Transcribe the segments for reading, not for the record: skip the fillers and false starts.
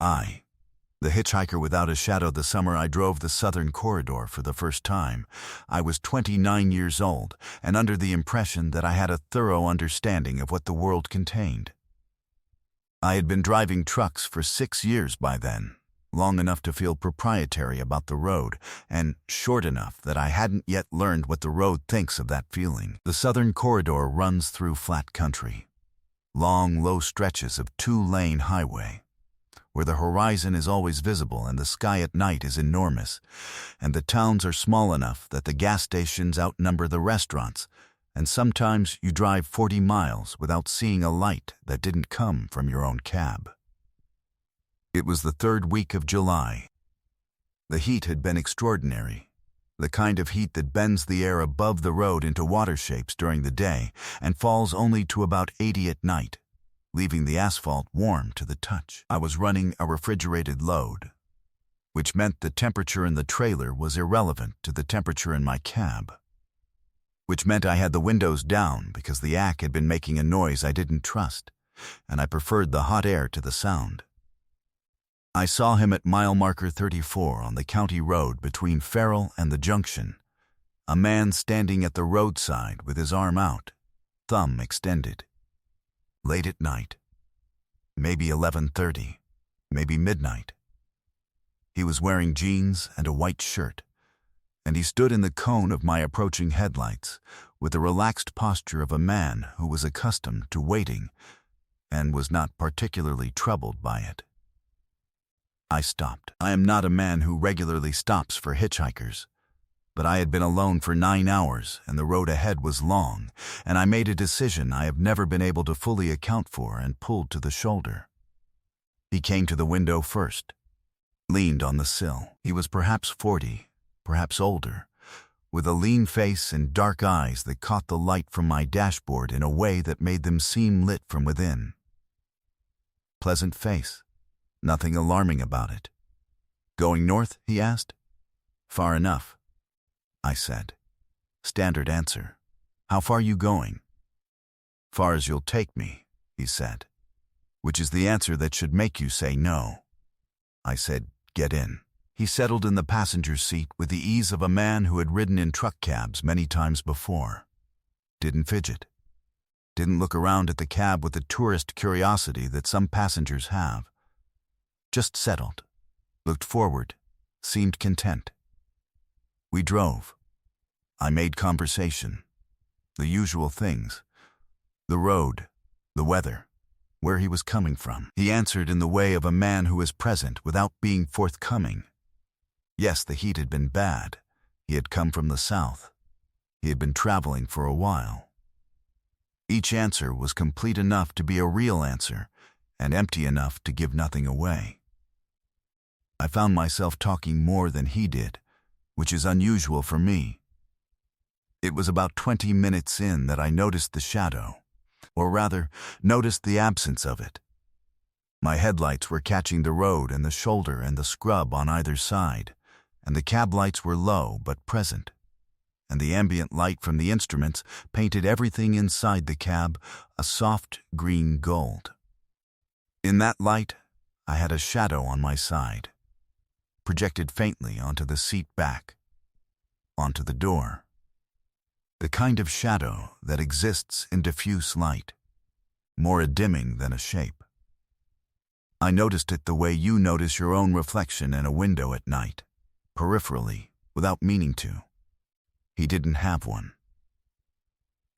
I, the hitchhiker without a shadow. The summer I drove the southern corridor for the first time, I was 29 years old and under the impression that I had a thorough understanding of what the world contained. I had been driving trucks for 6 years by then, long enough to feel proprietary about the road, and short enough that I hadn't yet learned what the road thinks of that feeling. The southern corridor runs through flat country, long, low stretches of 2-lane highway, where the horizon is always visible and the sky at night is enormous, and the towns are small enough that the gas stations outnumber the restaurants, and sometimes you drive 40 miles without seeing a light that didn't come from your own cab. It was the third week of July. The heat had been extraordinary, the kind of heat that bends the air above the road into water shapes during the day and falls only to about 80 at night, leaving the asphalt warm to the touch. I was running a refrigerated load, which meant the temperature in the trailer was irrelevant to the temperature in my cab, which meant I had the windows down because the ack had been making a noise I didn't trust, and I preferred the hot air to the sound. I saw him at mile marker 34 on the county road between Farrell and the junction, a man standing at the roadside with his arm out, thumb extended. Late at night, maybe 11:30, maybe midnight. He was wearing jeans and a white shirt, and he stood in the cone of my approaching headlights with the relaxed posture of a man who was accustomed to waiting and was not particularly troubled by it. I stopped. I am not a man who regularly stops for hitchhikers, but I had been alone for 9 hours and the road ahead was long, and I made a decision I have never been able to fully account for and pulled to the shoulder. He came to the window first, leaned on the sill. He was perhaps 40, perhaps older, with a lean face and dark eyes that caught the light from my dashboard in a way that made them seem lit from within. Pleasant face. Nothing alarming about it. "Going north?" he asked. "Far enough," I said. Standard answer. "How far you going?" "Far as you'll take me," he said, which is the answer that should make you say no. I said, "Get in." He settled in the passenger seat with the ease of a man who had ridden in truck cabs many times before. Didn't fidget. Didn't look around at the cab with the tourist curiosity that some passengers have. Just settled, looked forward, seemed content. We drove. I made conversation. The usual things. The road, the weather, where he was coming from. He answered in the way of a man who is present without being forthcoming. Yes, the heat had been bad. He had come from the south. He had been traveling for a while. Each answer was complete enough to be a real answer and empty enough to give nothing away. I found myself talking more than he did, which is unusual for me. It was about 20 minutes in that I noticed the shadow, or rather, noticed the absence of it. My headlights were catching the road and the shoulder and the scrub on either side, and the cab lights were low but present, and the ambient light from the instruments painted everything inside the cab a soft green gold. In that light, I had a shadow on my side, projected faintly onto the seat back, onto the door. The kind of shadow that exists in diffuse light, more a dimming than a shape. I noticed it the way you notice your own reflection in a window at night, peripherally, without meaning to. He didn't have one.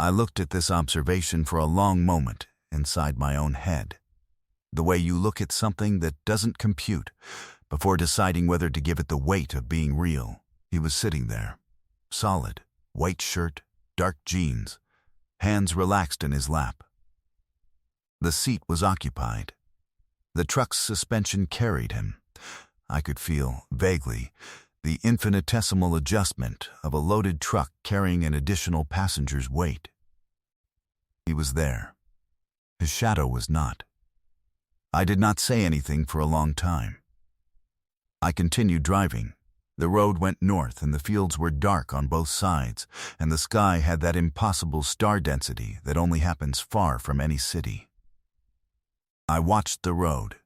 I looked at this observation for a long moment inside my own head, the way you look at something that doesn't compute, before deciding whether to give it the weight of being real. He was sitting there, solid, white shirt, dark jeans, hands relaxed in his lap. The seat was occupied. The truck's suspension carried him. I could feel, vaguely, the infinitesimal adjustment of a loaded truck carrying an additional passenger's weight. He was there. His shadow was not. I did not say anything for a long time. I continued driving. The road went north and the fields were dark on both sides, and the sky had that impossible star density that only happens far from any city. I watched the road.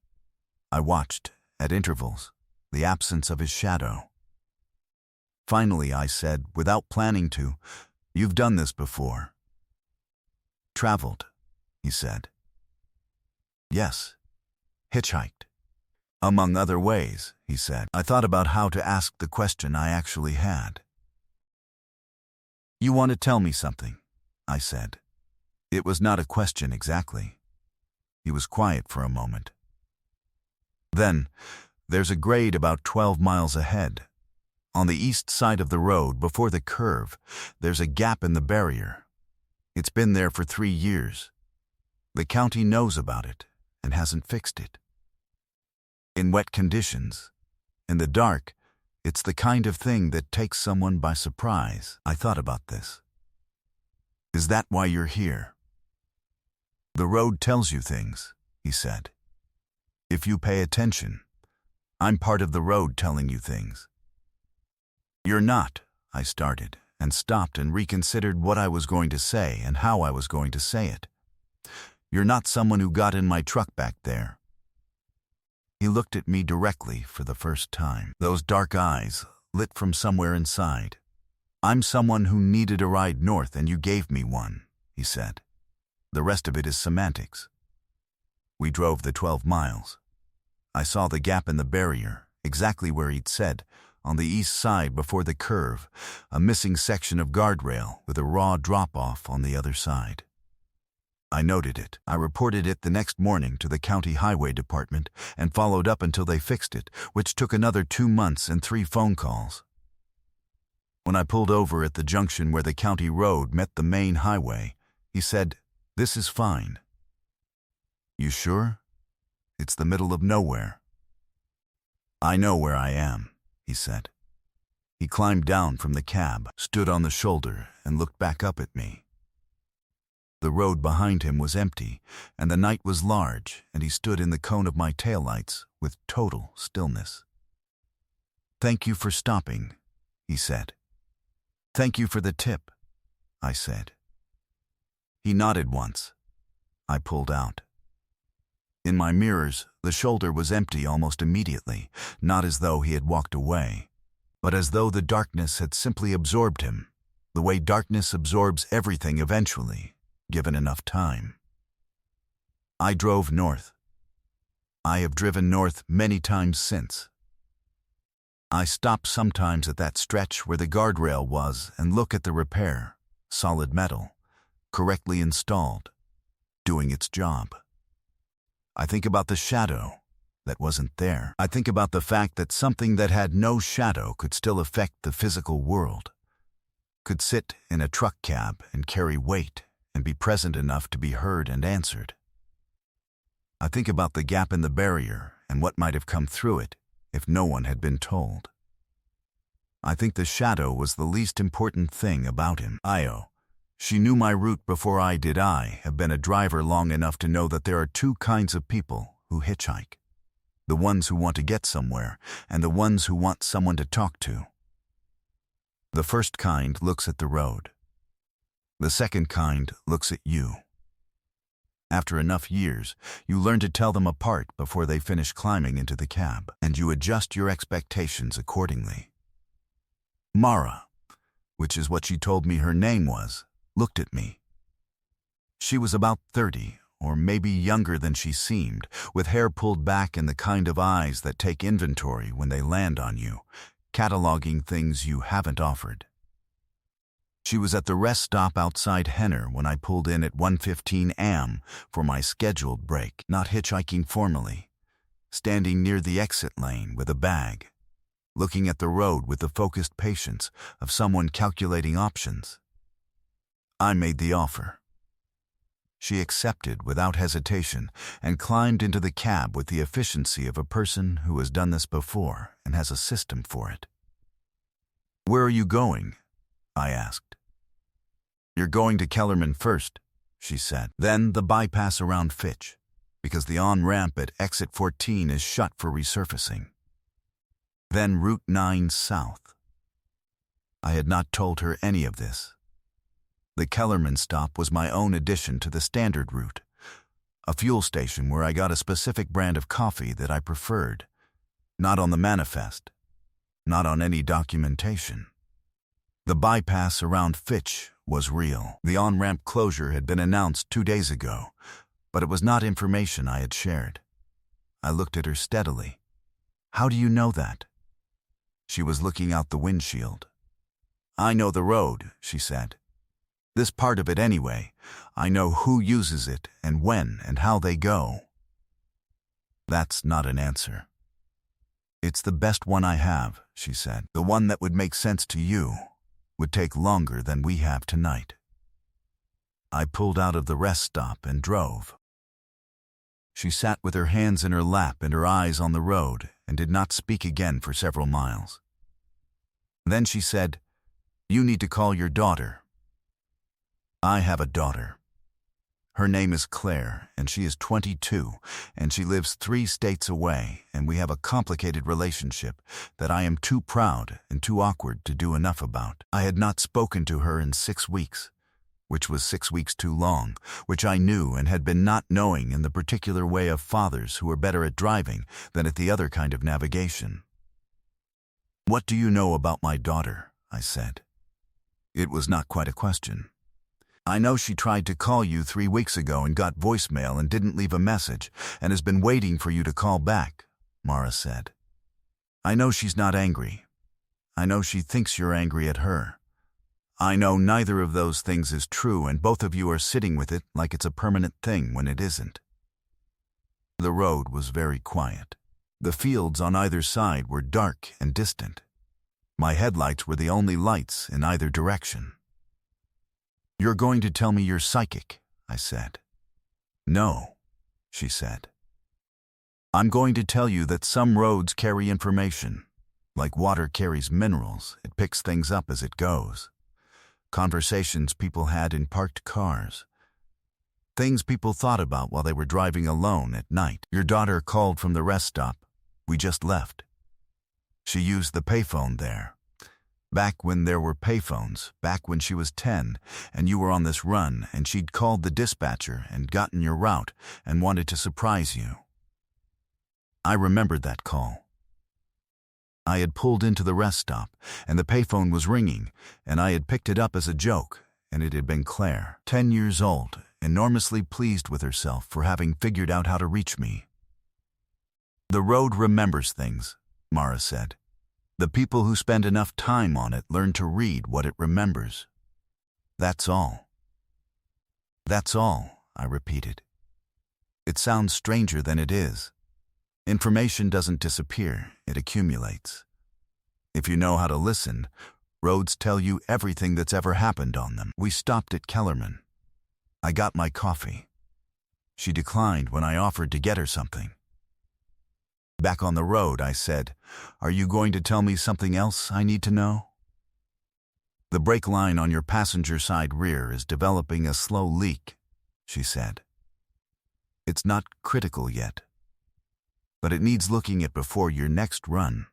I watched, at intervals, the absence of his shadow. Finally, I said, without planning to, "You've done this before." "Traveled," he said. "Yes. Hitchhiked." "Among other ways," he said. I thought about how to ask the question I actually had. "You want to tell me something?" I said. It was not a question exactly. He was quiet for a moment. "Then, there's a grade about 12 miles ahead. On the east side of the road, before the curve, there's a gap in the barrier. It's been there for 3 years. The county knows about it and hasn't fixed it. In wet conditions, in the dark, it's the kind of thing that takes someone by surprise." I thought about this. "Is that why you're here?" "The road tells you things," he said. "If you pay attention, I'm part of the road telling you things." "You're not," I started, and stopped and reconsidered what I was going to say and how I was going to say it. "You're not someone who got in my truck back there." He looked at me directly for the first time, those dark eyes lit from somewhere inside. "I'm someone who needed a ride north and you gave me one," he said. "The rest of it is semantics." We drove the 12 miles. I saw the gap in the barrier, exactly where he'd said, on the east side before the curve, a missing section of guardrail with a raw drop-off on the other side. I noted it. I reported it the next morning to the county highway department and followed up until they fixed it, which took another 2 months and 3 phone calls. When I pulled over at the junction where the county road met the main highway, he said, "This is fine." "You sure? It's the middle of nowhere." "I know where I am," he said. He climbed down from the cab, stood on the shoulder, and looked back up at me. The road behind him was empty, and the night was large, and he stood in the cone of my taillights with total stillness. "Thank you for stopping," he said. "Thank you for the tip," I said. He nodded once. I pulled out. In my mirrors, the shoulder was empty almost immediately, not as though he had walked away, but as though the darkness had simply absorbed him, the way darkness absorbs everything eventually, given enough time. I drove north. I have driven north many times since. I stop sometimes at that stretch where the guardrail was and look at the repair, solid metal, correctly installed, doing its job. I think about the shadow that wasn't there. I think about the fact that something that had no shadow could still affect the physical world, could sit in a truck cab and carry weight and be present enough to be heard and answered. I think about the gap in the barrier and what might have come through it if no one had been told. I think the shadow was the least important thing about him. She knew my route before I did. I have been a driver long enough to know that there are 2 kinds of people who hitchhike. The ones who want to get somewhere and the ones who want someone to talk to. The first kind looks at the road. The second kind looks at you. After enough years, you learn to tell them apart before they finish climbing into the cab, and you adjust your expectations accordingly. Mara, which is what she told me her name was, looked at me. She was about 30, or maybe younger than she seemed, with hair pulled back and the kind of eyes that take inventory when they land on you, cataloging things you haven't offered. She was at the rest stop outside Henner when I pulled in at 1:15 a.m. for my scheduled break, not hitchhiking formally, standing near the exit lane with a bag, looking at the road with the focused patience of someone calculating options. I made the offer. She accepted without hesitation and climbed into the cab with the efficiency of a person who has done this before and has a system for it. "Where are you going?" I asked. "You're going to Kellerman first," she said. "Then the bypass around Fitch, because the on-ramp at exit 14 is shut for resurfacing. Then Route 9 south." I had not told her any of this. The Kellerman stop was my own addition to the standard route, A fuel station where I got a specific brand of coffee that I preferred. Not on the manifest. Not on any documentation. The bypass around Fitch was real. The on-ramp closure had been announced 2 days ago, but it was not information I had shared. I looked at her steadily. How do you know that? She was looking out the windshield. I know the road, she said. This part of it anyway. I know who uses it and when and how they go. That's not an answer. It's the best one I have, she said. The one that would make sense to you would take longer than we have tonight. I pulled out of the rest stop and drove. She sat with her hands in her lap and her eyes on the road and did not speak again for several miles. Then she said, "You need to call your daughter." I have a daughter. Her name is Claire, and she is 22, and she lives 3 states away, and we have a complicated relationship that I am too proud and too awkward to do enough about. I had not spoken to her in 6 weeks, which was 6 weeks too long, which I knew and had been not knowing in the particular way of fathers who are better at driving than at the other kind of navigation. "What do you know about my daughter?" I said. It was not quite a question. "I know she tried to call you 3 weeks ago and got voicemail and didn't leave a message and has been waiting for you to call back," Mara said. "I know she's not angry. I know she thinks you're angry at her. I know neither of those things is true and both of you are sitting with it like it's a permanent thing when it isn't." The road was very quiet. The fields on either side were dark and distant. My headlights were the only lights in either direction. "You're going to tell me you're psychic," I said. "No," she said. "I'm going to tell you that some roads carry information. Like water carries minerals, it picks things up as it goes. Conversations people had in parked cars. Things people thought about while they were driving alone at night. Your daughter called from the rest stop. We just left. She used the payphone there. Back when there were payphones, back when she was 10, and you were on this run, and she'd called the dispatcher and gotten your route and wanted to surprise you." I remembered that call. I had pulled into the rest stop, and the payphone was ringing, and I had picked it up as a joke, and it had been Claire, 10 years old, enormously pleased with herself for having figured out how to reach me. "The road remembers things," Mara said. "The people who spend enough time on it learn to read what it remembers. That's all." "That's all," I repeated. "It sounds stranger than it is. Information doesn't disappear, it accumulates. If you know how to listen, roads tell you everything that's ever happened on them." We stopped at Kellerman. I got my coffee. She declined when I offered to get her something. Back on the road, I said, "Are you going to tell me something else I need to know?" "The brake line on your passenger side rear is developing a slow leak," she said. "It's not critical yet, but it needs looking at before your next run."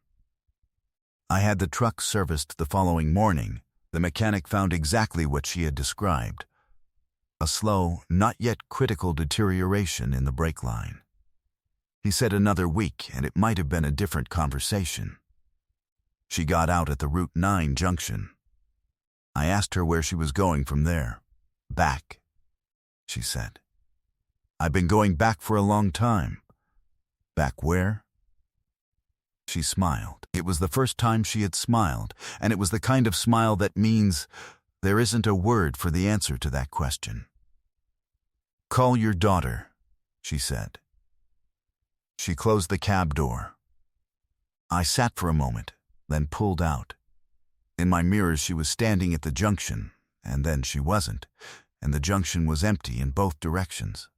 I had the truck serviced the following morning. The mechanic found exactly what she had described. A slow, not yet critical deterioration in the brake line. He said another week, and it might have been a different conversation. She got out at the Route 9 junction. I asked her where she was going from there. "Back," she said. "I've been going back for a long time." "Back where?" She smiled. It was the first time she had smiled, and it was the kind of smile that means there isn't a word for the answer to that question. "Call your daughter," she said. She closed the cab door. I sat for a moment, then pulled out. In my mirrors she was standing at the junction, and then she wasn't, and the junction was empty in both directions.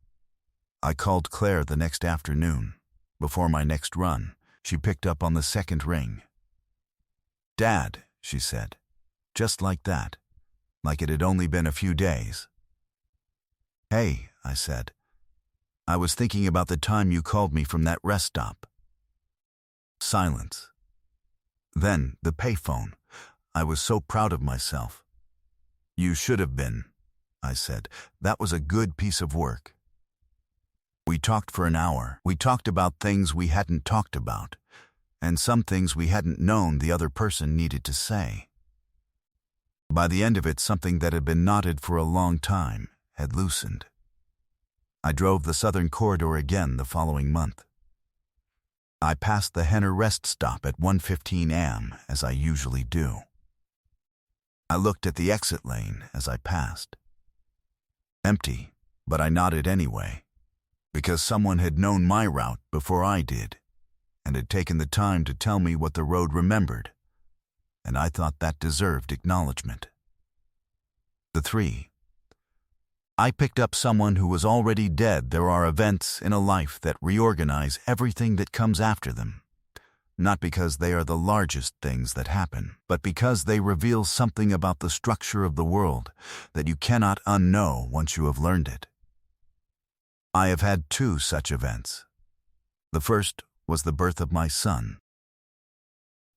I called Claire the next afternoon. Before my next run, she picked up on the second ring. "Dad," she said, just like that, like it had only been a few days. "Hey," I said. "I was thinking about the time you called me from that rest stop." Silence. Then the payphone. I was so proud of myself. "You should have been," I said. "That was a good piece of work." We talked for an hour. We talked about things we hadn't talked about, and some things we hadn't known the other person needed to say. By the end of it, something that had been knotted for a long time had loosened. I drove the Southern Corridor again the following month. I passed the Henner rest stop at 1:15 a.m. as I usually do. I looked at the exit lane as I passed. Empty, but I nodded anyway, because someone had known my route before I did, and had taken the time to tell me what the road remembered, and I thought that deserved acknowledgement. The 3. I picked up someone who was already dead. There are events in a life that reorganize everything that comes after them, not because they are the largest things that happen, but because they reveal something about the structure of the world that you cannot unknow once you have learned it. I have had 2 such events. The first was the birth of my son.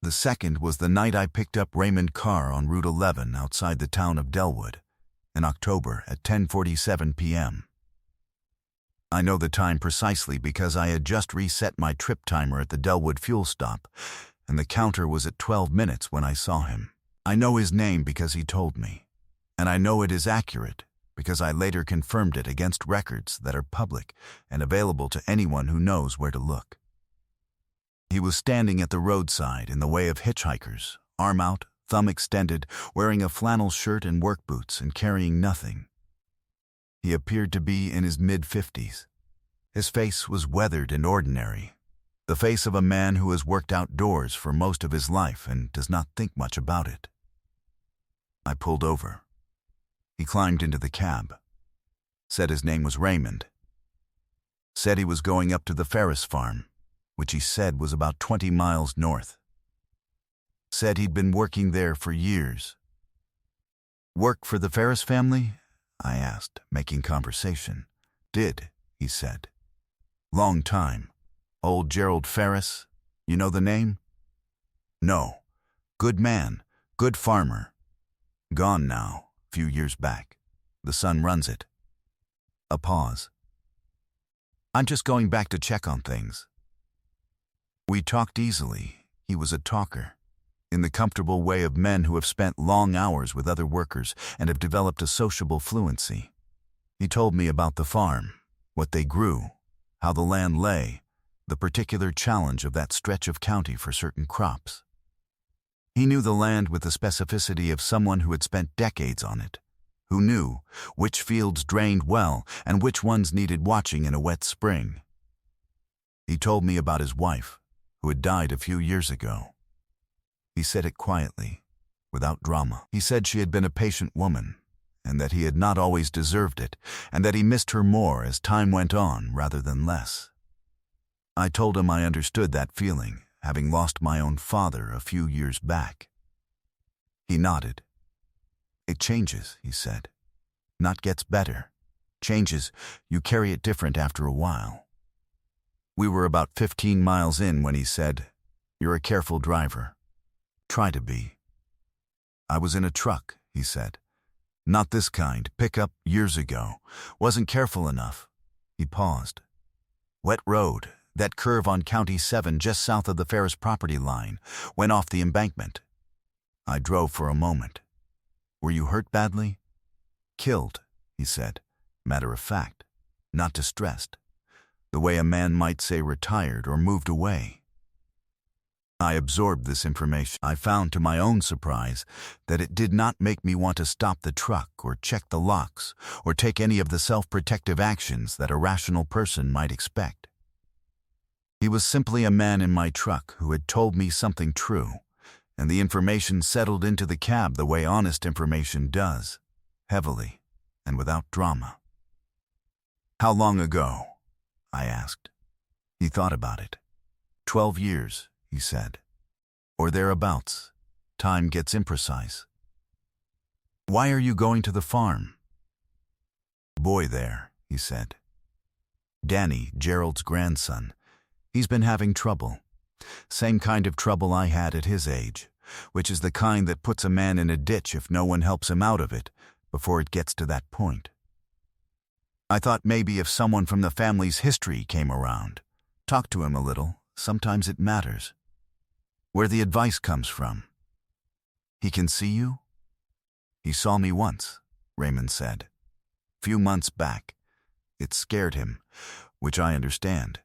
The second was the night I picked up Raymond Carr on Route 11 outside the town of Delwood in October at 10:47 p.m. I know the time precisely because I had just reset my trip timer at the Delwood fuel stop, and the counter was at 12 minutes when I saw him. I know his name because he told me, and I know it is accurate because I later confirmed it against records that are public and available to anyone who knows where to look. He was standing at the roadside in the way of hitchhikers, arm out, thumb extended, wearing a flannel shirt and work boots and carrying nothing. He appeared to be in his mid-50s. His face was weathered and ordinary, the face of a man who has worked outdoors for most of his life and does not think much about it. I pulled over. He climbed into the cab, said his name was Raymond, said he was going up to the Ferris farm, which he said was about 20 miles north. Said he'd been working there for years. Work for the Ferris family? I asked, making conversation. Did, he said. Long time. Old Gerald Ferris, you know the name? No. Good man, good farmer. Gone now, few years back. The son runs it. A pause. I'm just going back to check on things. We talked easily. He was a talker, in the comfortable way of men who have spent long hours with other workers and have developed a sociable fluency. He told me about the farm, what they grew, how the land lay, the particular challenge of that stretch of country for certain crops. He knew the land with the specificity of someone who had spent decades on it, who knew which fields drained well and which ones needed watching in a wet spring. He told me about his wife, who had died a few years ago. He said it quietly, without drama. He said she had been a patient woman, and that he had not always deserved it, and that he missed her more as time went on rather than less. I told him I understood that feeling, having lost my own father a few years back. He nodded. It changes, he said. Not gets better. Changes, you carry it different after a while. We were about 15 miles in when he said, "You're a careful driver. Try to be." I was in a truck, he said. Not this kind, pickup years ago. Wasn't careful enough. He paused. Wet road, that curve on County 7 just south of the Ferris property line, went off the embankment. I drove for a moment. Were you hurt badly? Killed, he said. Matter of fact, not distressed. The way a man might say retired or moved away. I absorbed this information. I found to my own surprise that it did not make me want to stop the truck or check the locks or take any of the self-protective actions that a rational person might expect. He was simply a man in my truck who had told me something true, and the information settled into the cab the way honest information does, heavily and without drama. How long ago? I asked. He thought about it. 12 years, he said. Or thereabouts. Time gets imprecise. Why are you going to the farm? Boy there, he said. Danny, Gerald's grandson. He's been having trouble. Same kind of trouble I had at his age, which is the kind that puts a man in a ditch if no one helps him out of it before it gets to that point. I thought maybe if someone from the family's history came around, talk to him a little, sometimes it matters. Where the advice comes from. He can see you? He saw me once, Raymond said. Few months back. It scared him, which I understand.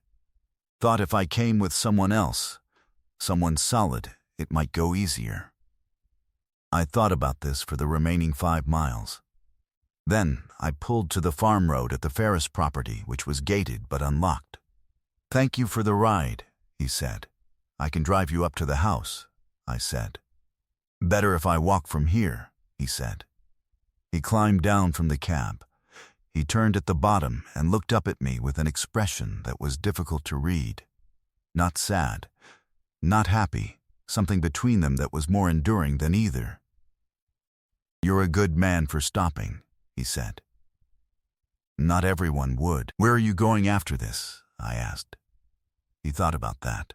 Thought if I came with someone else, someone solid, it might go easier. I thought about this for the remaining 5 miles. Then I pulled to the farm road at the Ferris property, which was gated but unlocked. Thank you for the ride, he said. I can drive you up to the house, I said. Better if I walk from here, he said. He climbed down from the cab. He turned at the bottom and looked up at me with an expression that was difficult to read. Not sad, not happy, something between them that was more enduring than either. You're a good man for stopping, he said. Not everyone would. Where are you going after this? I asked. He thought about that.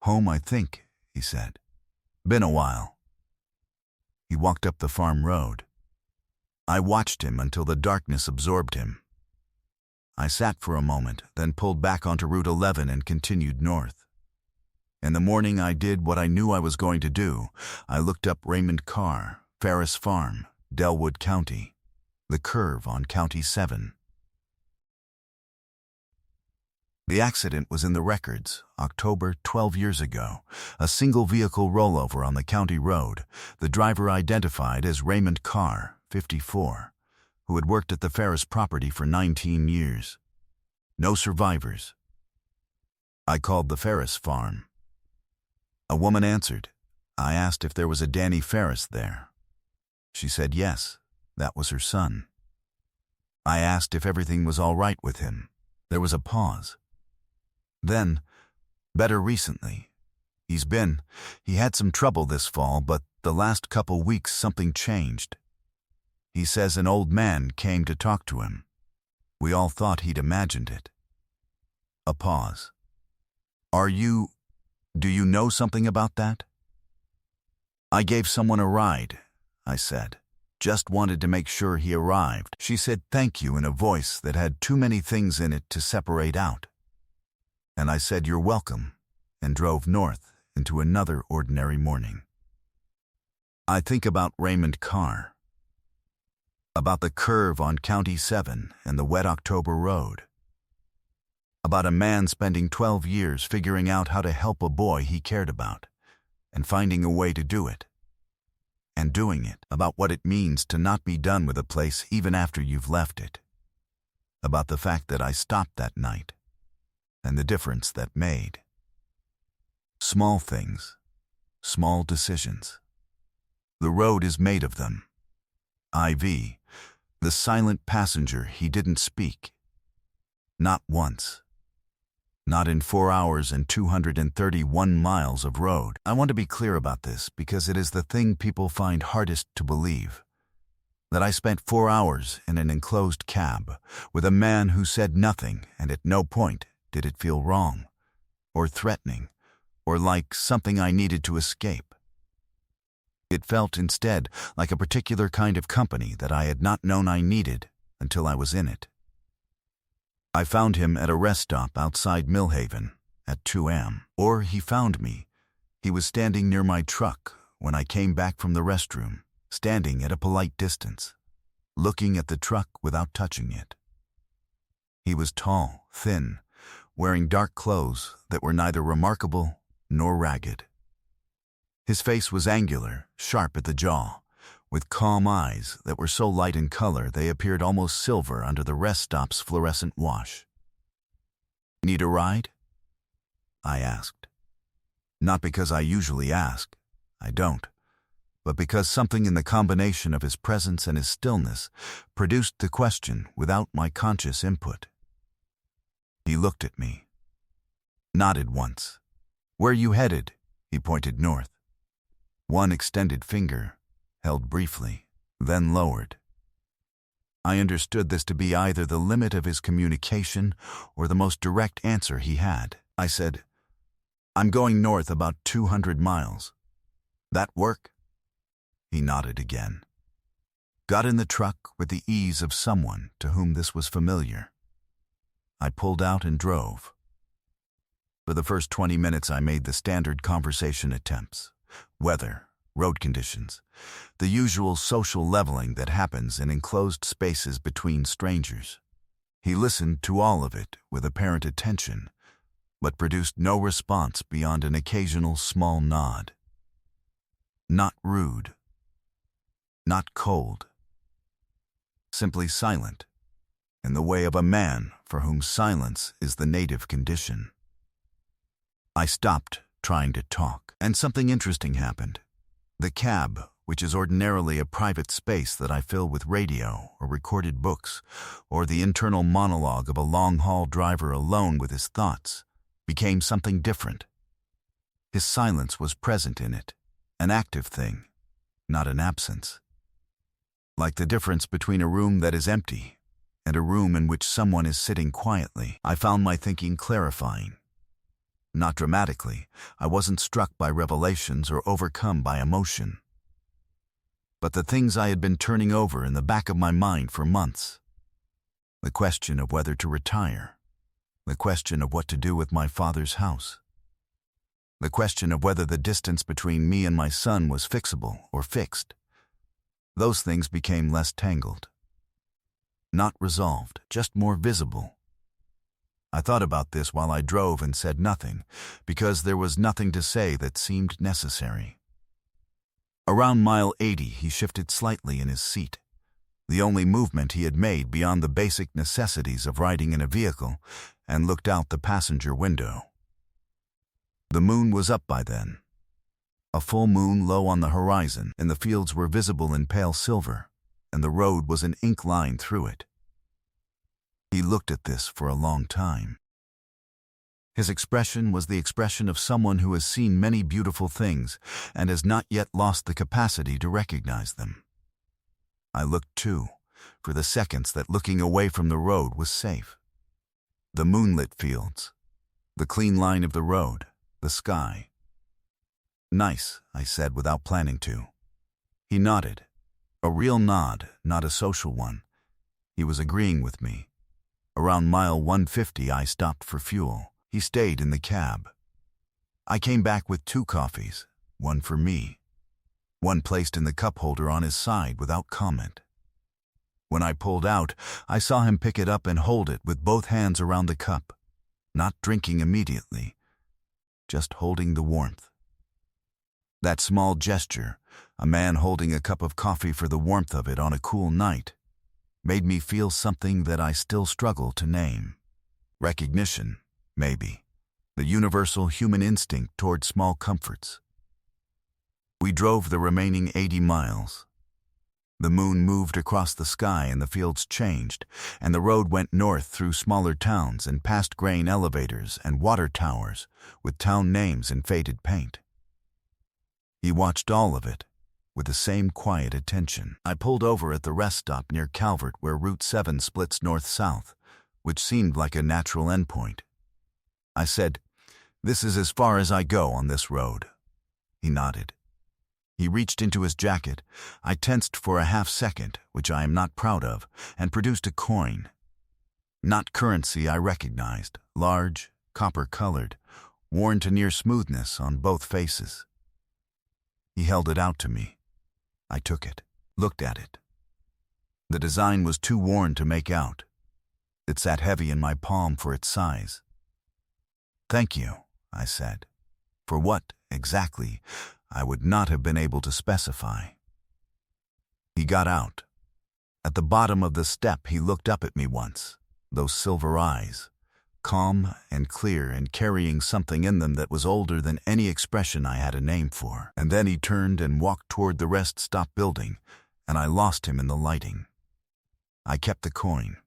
Home, I think, he said. Been a while. He walked up the farm road. I watched him until the darkness absorbed him. I sat for a moment, then pulled back onto Route 11 and continued north. In the morning I did what I knew I was going to do. I looked up Raymond Carr, Ferris Farm, Delwood County, the curve on County 7. The accident was in the records, October 12 years ago. A single vehicle rollover on the county road, the driver identified as Raymond Carr, 54, who had worked at the Ferris property for 19 years. No survivors. I called the Ferris farm. A woman answered. I asked if there was a Danny Ferris there. She said yes, that was her son. I asked if everything was all right with him. There was a pause. Then, better recently. He had some trouble this fall, but the last couple weeks something changed. He says an old man came to talk to him. We all thought he'd imagined it. A pause. Do you know something about that? I gave someone a ride, I said. Just wanted to make sure he arrived. She said thank you in a voice that had too many things in it to separate out. And I said you're welcome, and drove north into another ordinary morning. I think about Raymond Carr, about the curve on County 7 and the wet October road, about a man spending 12 years figuring out how to help a boy he cared about, and finding a way to do it, and doing it, about what it means to not be done with a place even after you've left it, about the fact that I stopped that night, and the difference that made. Small things, small decisions. The road is made of them. IV, the silent passenger, he didn't speak. Not once. Not in 4 hours and 231 miles of road. I want to be clear about this because it is the thing people find hardest to believe. That I spent 4 hours in an enclosed cab with a man who said nothing, and at no point did it feel wrong, or threatening, or like something I needed to escape. It felt instead like a particular kind of company that I had not known I needed until I was in it. I found him at a rest stop outside Millhaven at 2 a.m. Or he found me. He was standing near my truck when I came back from the restroom, standing at a polite distance, looking at the truck without touching it. He was tall, thin, wearing dark clothes that were neither remarkable nor ragged. His face was angular, sharp at the jaw, with calm eyes that were so light in color they appeared almost silver under the rest stop's fluorescent wash. Need a ride? I asked. Not because I usually ask, I don't, but because something in the combination of his presence and his stillness produced the question without my conscious input. He looked at me, nodded once. Where you headed? He pointed north. One extended finger, held briefly, then lowered. I understood this to be either the limit of his communication or the most direct answer he had. I said, I'm going north about 200 miles. That work? He nodded again. got in the truck with the ease of someone to whom this was familiar. I pulled out and drove. For the first 20 minutes I made the standard conversation attempts. Weather, road conditions, the usual social leveling that happens in enclosed spaces between strangers. He listened to all of it with apparent attention, but produced no response beyond an occasional small nod. Not rude. Not cold. Simply silent, in the way of a man for whom silence is the native condition. I stopped trying to talk, and something interesting happened. The cab, which is ordinarily a private space that I fill with radio or recorded books, or the internal monologue of a long-haul driver alone with his thoughts, became something different. His silence was present in it, an active thing, not an absence. Like the difference between a room that is empty and a room in which someone is sitting quietly, I found my thinking clarifying. Not dramatically, I wasn't struck by revelations or overcome by emotion. But the things I had been turning over in the back of my mind for months. The question of whether to retire. The question of what to do with my father's house. The question of whether the distance between me and my son was fixable or fixed. Those things became less tangled. Not resolved, just more visible. I thought about this while I drove and said nothing, because there was nothing to say that seemed necessary. Around mile 80, he shifted slightly in his seat, the only movement he had made beyond the basic necessities of riding in a vehicle, and looked out the passenger window. The moon was up by then. A full moon low on the horizon, and the fields were visible in pale silver, and the road was an ink line through it. He looked at this for a long time. His expression was the expression of someone who has seen many beautiful things and has not yet lost the capacity to recognize them. I looked too, for the seconds that looking away from the road was safe. The moonlit fields, the clean line of the road, the sky. "Nice," I said without planning to. He nodded. A real nod, not a social one. He was agreeing with me. Around mile 150 I stopped for fuel. He stayed in the cab. I came back with 2 coffees, one for me, one placed in the cup holder on his side without comment. When I pulled out, I saw him pick it up and hold it with both hands around the cup, not drinking immediately, just holding the warmth. That small gesture, a man holding a cup of coffee for the warmth of it on a cool night, made me feel something that I still struggle to name. Recognition, maybe. The universal human instinct toward small comforts. We drove the remaining 80 miles. The moon moved across the sky and the fields changed, and the road went north through smaller towns and past grain elevators and water towers with town names in faded paint. He watched all of it with the same quiet attention. I pulled over at the rest stop near Calvert where Route 7 splits north-south, which seemed like a natural endpoint. I said, "This is as far as I go on this road." He nodded. He reached into his jacket. I tensed for a half second, which I am not proud of, and produced a coin. Not currency I recognized, large, copper-colored, worn to near smoothness on both faces. He held it out to me. I took it, looked at it. The design was too worn to make out. It sat heavy in my palm for its size. "Thank you," I said. For what, exactly, I would not have been able to specify. He got out. At the bottom of the step he looked up at me once, those silver eyes, calm and clear and carrying something in them that was older than any expression I had a name for. And then he turned and walked toward the rest stop building, and I lost him in the lighting. I kept the coin.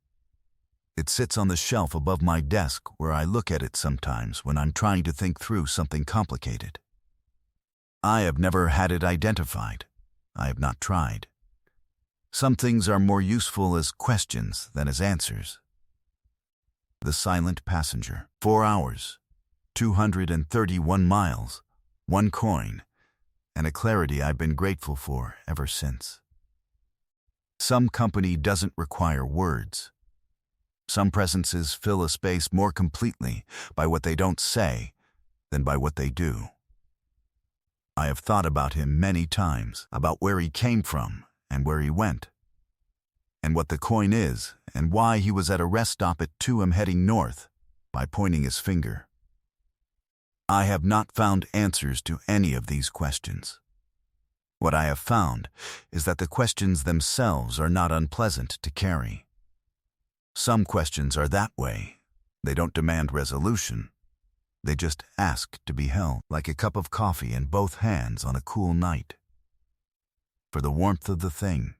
It sits on the shelf above my desk where I look at it sometimes when I'm trying to think through something complicated. I have never had it identified. I have not tried. Some things are more useful as questions than as answers. The silent passenger. 4 hours, 231 miles, 1 coin, and a clarity I've been grateful for ever since. Some company doesn't require words. Some presences fill a space more completely by what they don't say than by what they do. I have thought about him many times, about where he came from and where he went, and what the coin is, and why he was at a rest stop at 2 a.m. heading north by pointing his finger. I have not found answers to any of these questions. What I have found is that the questions themselves are not unpleasant to carry. Some questions are that way. They don't demand resolution. They just ask to be held, like a cup of coffee in both hands on a cool night. For the warmth of the thing.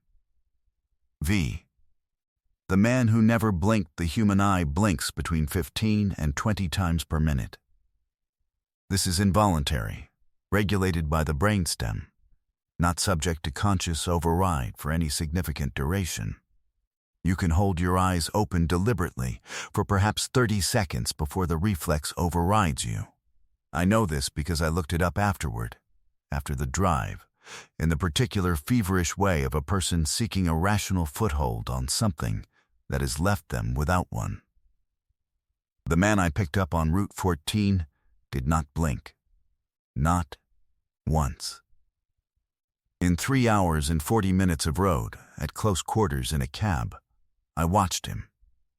V. The man who never blinked, the human eye blinks between 15 and 20 times per minute. This is involuntary, regulated by the brainstem, not subject to conscious override for any significant duration. You can hold your eyes open deliberately for perhaps 30 seconds before the reflex overrides you. I know this because I looked it up afterward, after the drive, in the particular feverish way of a person seeking a rational foothold on something that has left them without one. The man I picked up on Route 14 did not blink. Not once. In 3 hours and 40 minutes of road, at close quarters in a cab, I watched him,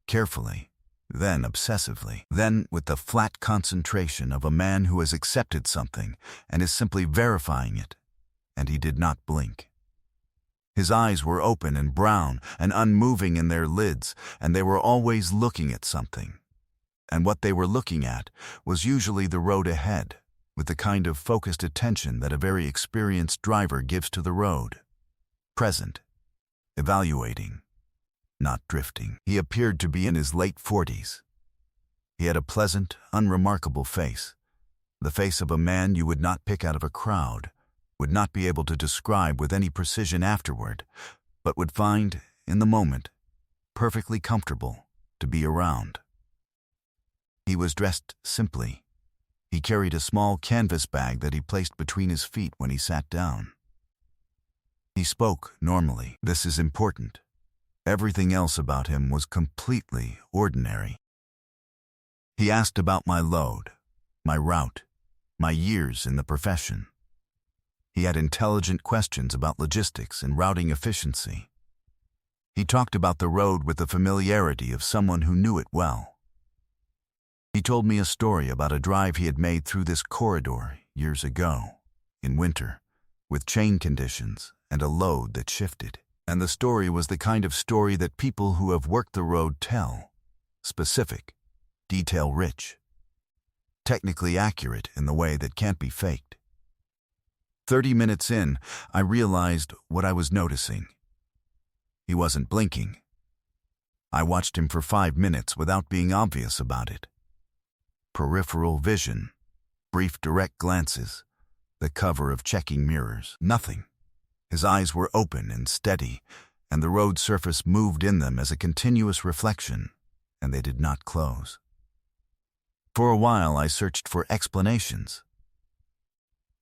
carefully, then obsessively, then with the flat concentration of a man who has accepted something and is simply verifying it, and he did not blink. His eyes were open and brown and unmoving in their lids, and they were always looking at something. And what they were looking at was usually the road ahead, with the kind of focused attention that a very experienced driver gives to the road. Present, evaluating, not drifting. He appeared to be in his late 40s. He had a pleasant, unremarkable face, the face of a man you would not pick out of a crowd, would not be able to describe with any precision afterward, but would find, in the moment, perfectly comfortable to be around. He was dressed simply. He carried a small canvas bag that he placed between his feet when he sat down. He spoke normally. This is important. Everything else about him was completely ordinary. He asked about my load, my route, my years in the profession. He had intelligent questions about logistics and routing efficiency. He talked about the road with the familiarity of someone who knew it well. He told me a story about a drive he had made through this corridor years ago, in winter, with chain conditions and a load that shifted. And the story was the kind of story that people who have worked the road tell. Specific, detail-rich, technically accurate in the way that can't be faked. 30 minutes in, I realized what I was noticing. He wasn't blinking. I watched him for 5 minutes without being obvious about it. Peripheral vision, brief direct glances, the cover of checking mirrors, nothing. His eyes were open and steady, and the road surface moved in them as a continuous reflection, and they did not close. For a while I searched for explanations.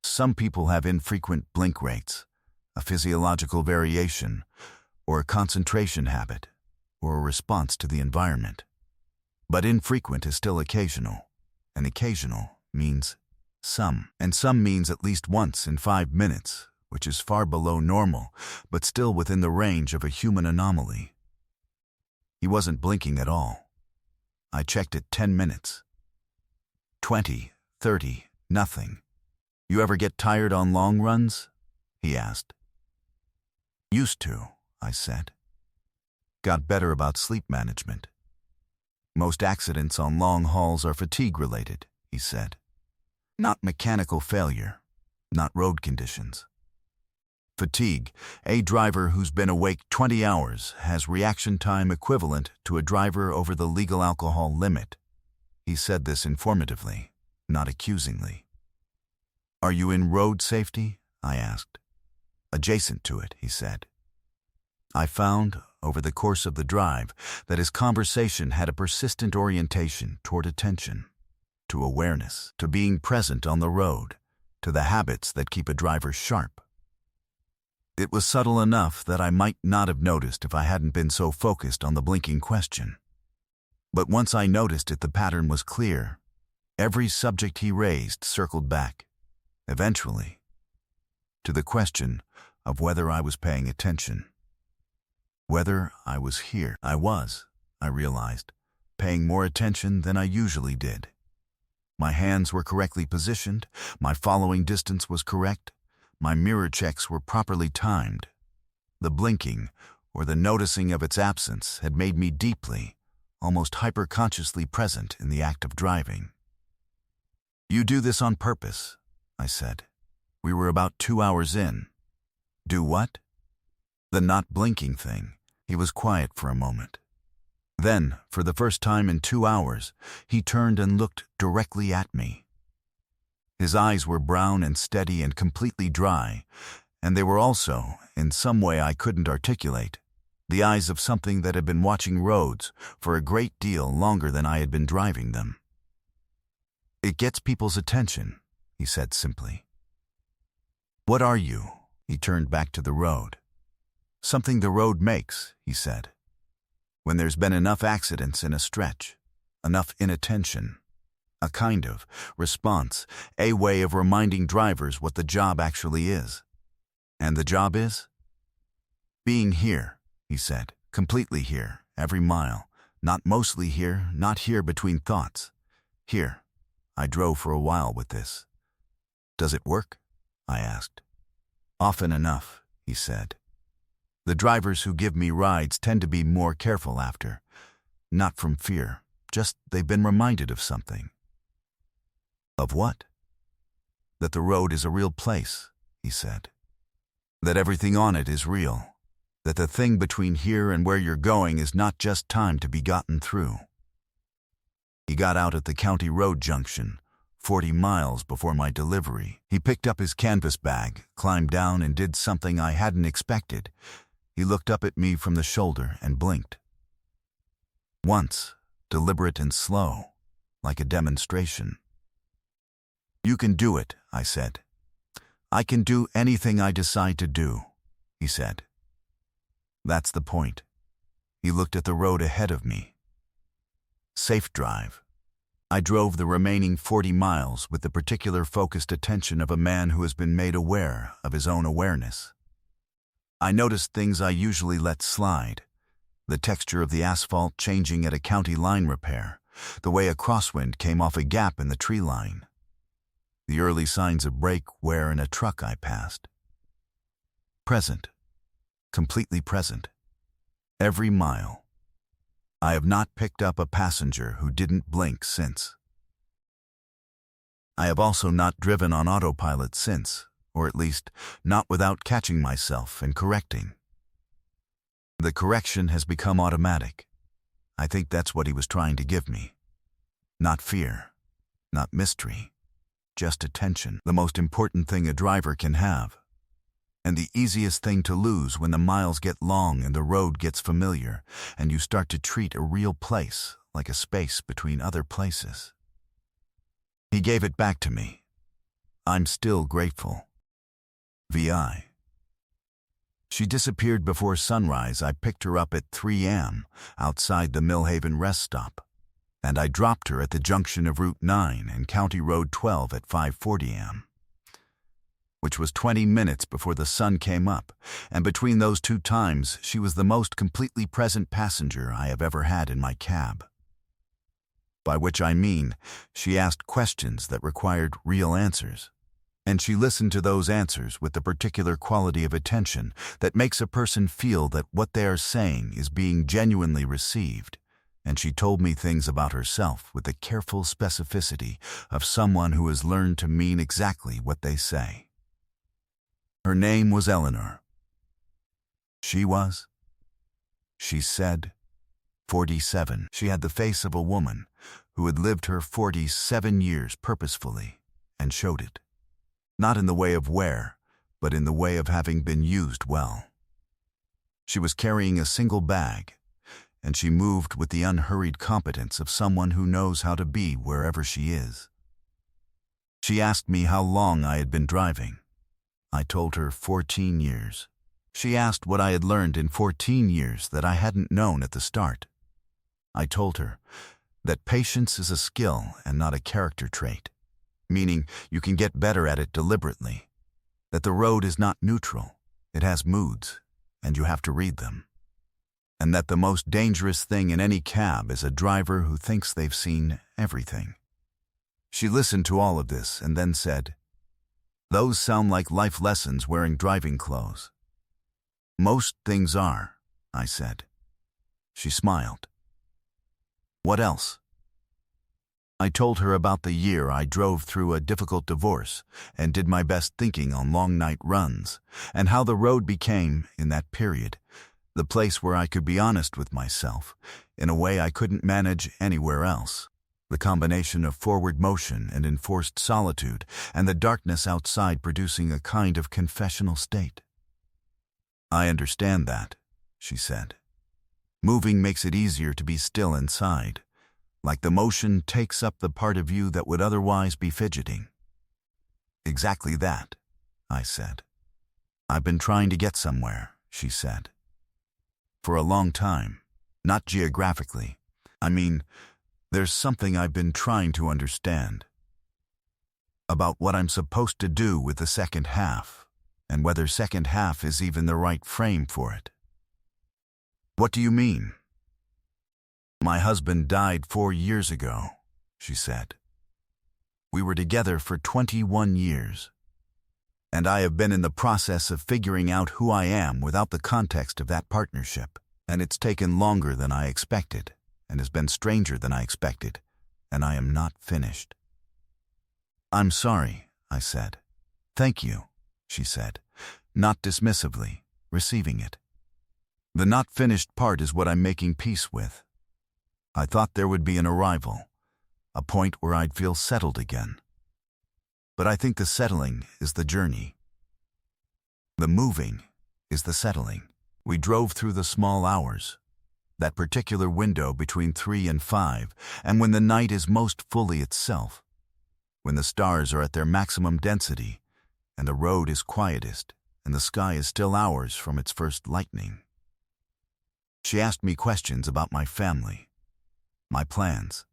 Some people have infrequent blink rates, a physiological variation, or a concentration habit, or a response to the environment. But infrequent is still occasional, and occasional means some, and some means at least once in 5 minutes, which is far below normal, but still within the range of a human anomaly. He wasn't blinking at all. I checked at 10 minutes. 20, 30, nothing. You ever get tired on long runs? He asked. Used to, I said. Got better about sleep management. Most accidents on long hauls are fatigue-related, he said. Not mechanical failure, not road conditions. Fatigue, a driver who's been awake 20 hours has reaction time equivalent to a driver over the legal alcohol limit. He said this informatively, not accusingly. Are you in road safety? I asked. Adjacent to it, he said. I found, over the course of the drive, that his conversation had a persistent orientation toward attention, to awareness, to being present on the road, to the habits that keep a driver sharp. It was subtle enough that I might not have noticed if I hadn't been so focused on the blinking question. But once I noticed it, the pattern was clear. Every subject he raised circled back, eventually, to the question of whether I was paying attention. Whether I was here. I realized, paying more attention than I usually did. My hands were correctly positioned, my following distance was correct, my mirror checks were properly timed. The blinking, or the noticing of its absence, had made me deeply, almost hyper-consciously present in the act of driving. "You do this on purpose," I said. We were about 2 hours in. "Do what?" "The not blinking thing." He was quiet for a moment. Then, for the first time in 2 hours, he turned and looked directly at me. His eyes were brown and steady and completely dry, and they were also, in some way I couldn't articulate, the eyes of something that had been watching roads for a great deal longer than I had been driving them. "It gets people's attention," he said simply. "What are you?" He turned back to the road. "Something the road makes," he said. "When there's been enough accidents in a stretch, enough inattention, a kind of response, a way of reminding drivers what the job actually is. And the job is? Being here," he said, "completely here, every mile, not mostly here, not here between thoughts. Here. I drove for a while with this." "Does it work?" I asked. "Often enough," he said. "The drivers who give me rides tend to be more careful after. Not from fear, just they've been reminded of something." "Of what?" "That the road is a real place," he said. "That everything on it is real. That the thing between here and where you're going is not just time to be gotten through." He got out at the county road junction, 40 miles before my delivery. He picked up his canvas bag, climbed down, and did something I hadn't expected. He looked up at me from the shoulder and blinked. Once, deliberate and slow, like a demonstration. "You can do it," I said. "I can do anything I decide to do," he said. "That's the point." He looked at the road ahead of me. Safe drive. I drove the remaining 40 miles with the particular focused attention of a man who has been made aware of his own awareness. I noticed things I usually let slide. The texture of the asphalt changing at a county line repair, the way a crosswind came off a gap in the tree line, the early signs of brake wear in a truck I passed. Present. Completely present. Every mile. I have not picked up a passenger who didn't blink since. I have also not driven on autopilot since, or at least not without catching myself and correcting. The correction has become automatic. I think that's what he was trying to give me. Not fear, not mystery, just attention, the most important thing a driver can have. And the easiest thing to lose when the miles get long and the road gets familiar, and you start to treat a real place like a space between other places. He gave it back to me. I'm still grateful. VI. She disappeared before sunrise. I picked her up at 3 a.m. outside the Millhaven rest stop, and I dropped her at the junction of Route 9 and County Road 12 at 5:40 a.m., which was 20 minutes before the sun came up, and between those two times she was the most completely present passenger I have ever had in my cab. By which I mean, she asked questions that required real answers, and she listened to those answers with the particular quality of attention that makes a person feel that what they are saying is being genuinely received, and she told me things about herself with the careful specificity of someone who has learned to mean exactly what they say. Her name was Eleanor. She was, she said, 47. She had the face of a woman who had lived her 47 years purposefully and showed it. Not in the way of wear, but in the way of having been used well. She was carrying a single bag, and she moved with the unhurried competence of someone who knows how to be wherever she is. She asked me how long I had been driving. I told her 14 years. She asked what I had learned in 14 years that I hadn't known at the start. I told her that patience is a skill and not a character trait, meaning you can get better at it deliberately, that the road is not neutral, it has moods, and you have to read them, and that the most dangerous thing in any cab is a driver who thinks they've seen everything. She listened to all of this and then said, "Those sound like life lessons wearing driving clothes." "Most things are," I said. She smiled. "What else?" I told her about the year I drove through a difficult divorce and did my best thinking on long night runs, and how the road became, in that period, the place where I could be honest with myself in a way I couldn't manage anywhere else. The combination of forward motion and enforced solitude, and the darkness outside producing a kind of confessional state. "I understand that," she said. "Moving makes it easier to be still inside, like the motion takes up the part of you that would otherwise be fidgeting." "Exactly that," I said. "I've been trying to get somewhere," she said. "For a long time, not geographically. I mean, there's something I've been trying to understand about what I'm supposed to do with the second half, and whether second half is even the right frame for it." "What do you mean?" "My husband died 4 years ago," she said. "We were together for 21 years. And I have been in the process of figuring out who I am without the context of that partnership, and it's taken longer than I expected, and has been stranger than I expected, and I am not finished." "I'm sorry," I said. "Thank you," she said, not dismissively, receiving it. "The not finished part is what I'm making peace with. I thought there would be an arrival, a point where I'd feel settled again. But I think the settling is the journey. The moving is the settling." We drove through the small hours, that particular window between 3 and 5, and when the night is most fully itself, when the stars are at their maximum density, and the road is quietest, and the sky is still hours from its first lightning. She asked me questions about my family, my plans,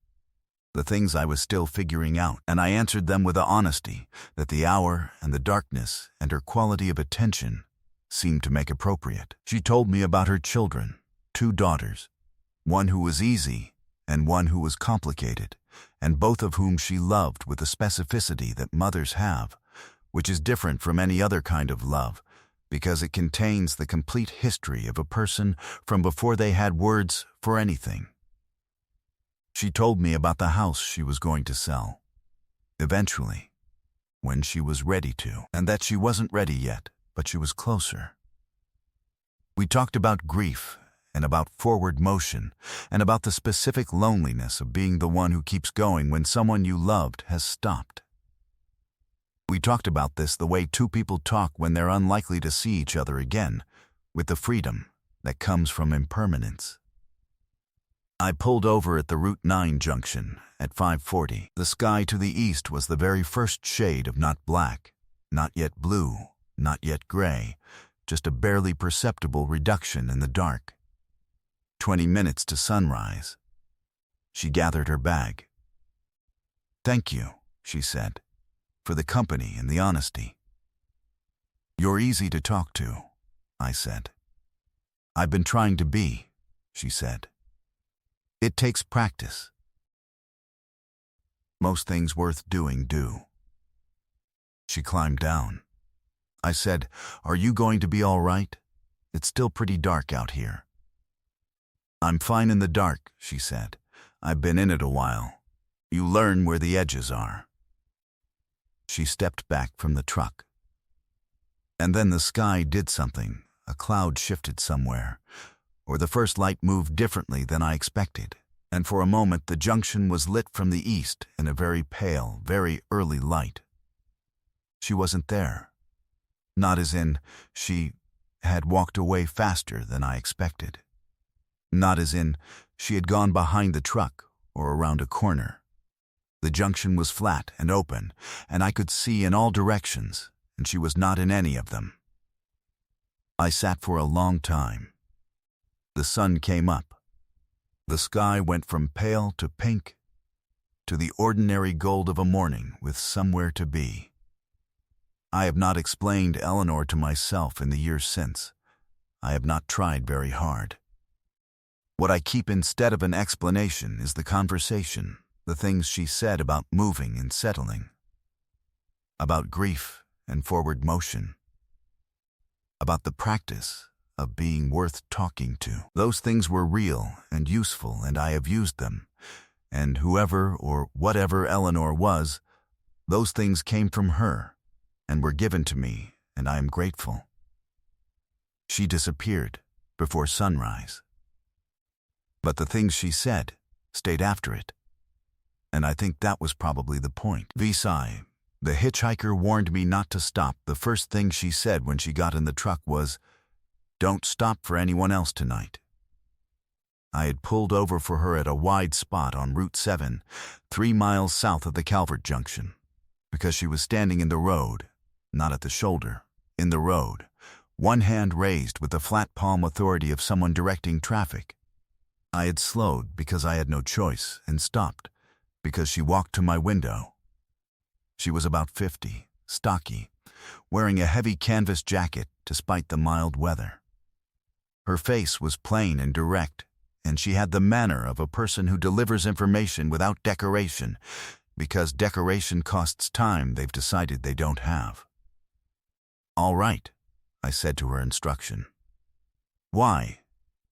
the things I was still figuring out, and I answered them with a honesty that the hour and the darkness and her quality of attention seemed to make appropriate. She told me about her children, 2 daughters, one who was easy and one who was complicated, and both of whom she loved with the specificity that mothers have, which is different from any other kind of love, because it contains the complete history of a person from before they had words for anything. She told me about the house she was going to sell, eventually, when she was ready to, and that she wasn't ready yet, but she was closer. We talked about grief and about forward motion and about the specific loneliness of being the one who keeps going when someone you loved has stopped. We talked about this the way 2 people talk when they're unlikely to see each other again, with the freedom that comes from impermanence. I pulled over at the Route 9 junction at 5:40. The sky to the east was the very first shade of not black, not yet blue, not yet gray, just a barely perceptible reduction in the dark. 20 minutes to sunrise. She gathered her bag. "Thank you," she said, "for the company and the honesty." "You're easy to talk to," I said. "I've been trying to be," she said. "It takes practice. Most things worth doing do." She climbed down. I said, "Are you going to be all right? It's still pretty dark out here." "I'm fine in the dark," she said. "I've been in it a while. You learn where the edges are." She stepped back from the truck. And then the sky did something. A cloud shifted somewhere, or the first light moved differently than I expected, and for a moment the junction was lit from the east in a very pale, very early light. She wasn't there. Not as in, she had walked away faster than I expected. Not as in, she had gone behind the truck or around a corner. The junction was flat and open, and I could see in all directions, and she was not in any of them. I sat for a long time. The sun came up. The sky went from pale to pink to the ordinary gold of a morning with somewhere to be. I have not explained Eleanor to myself in the years since. I have not tried very hard. What I keep instead of an explanation is the conversation, the things she said about moving and settling, about grief and forward motion, about the practice of being worth talking to. Those things were real and useful, and I have used them. And whoever or whatever Eleanor was, those things came from her and were given to me, and I am grateful. She disappeared before sunrise. But the things she said stayed after it. And I think that was probably the point. Visai, the hitchhiker, warned me not to stop. The first thing she said when she got in the truck was, "Don't stop for anyone else tonight." I had pulled over for her at a wide spot on Route 7, 3 miles south of the Calvert Junction, because she was standing in the road, not at the shoulder, in the road, one hand raised with the flat palm authority of someone directing traffic. I had slowed because I had no choice and stopped because she walked to my window. She was about 50, stocky, wearing a heavy canvas jacket despite the mild weather. Her face was plain and direct, and she had the manner of a person who delivers information without decoration, because decoration costs time they've decided they don't have. "All right," I said to her instruction. "Why?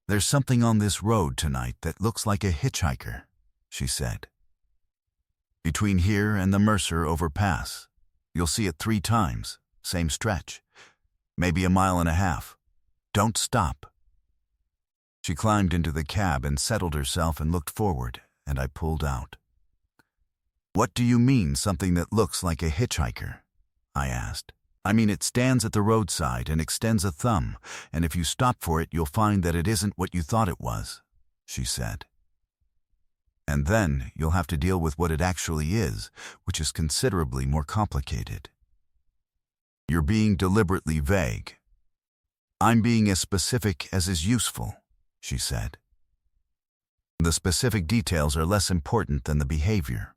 There's something on this road tonight that looks like a hitchhiker," she said. "Between here and the Mercer overpass. You'll see it 3 times, same stretch, maybe a mile and a half. Don't stop." She climbed into the cab and settled herself and looked forward, and I pulled out. "What do you mean, something that looks like a hitchhiker?" I asked. "I mean, it stands at the roadside and extends a thumb, and if you stop for it, you'll find that it isn't what you thought it was," she said. "And then you'll have to deal with what it actually is, which is considerably more complicated." "You're being deliberately vague." "I'm being as specific as is useful," she said. "The specific details are less important than the behavior.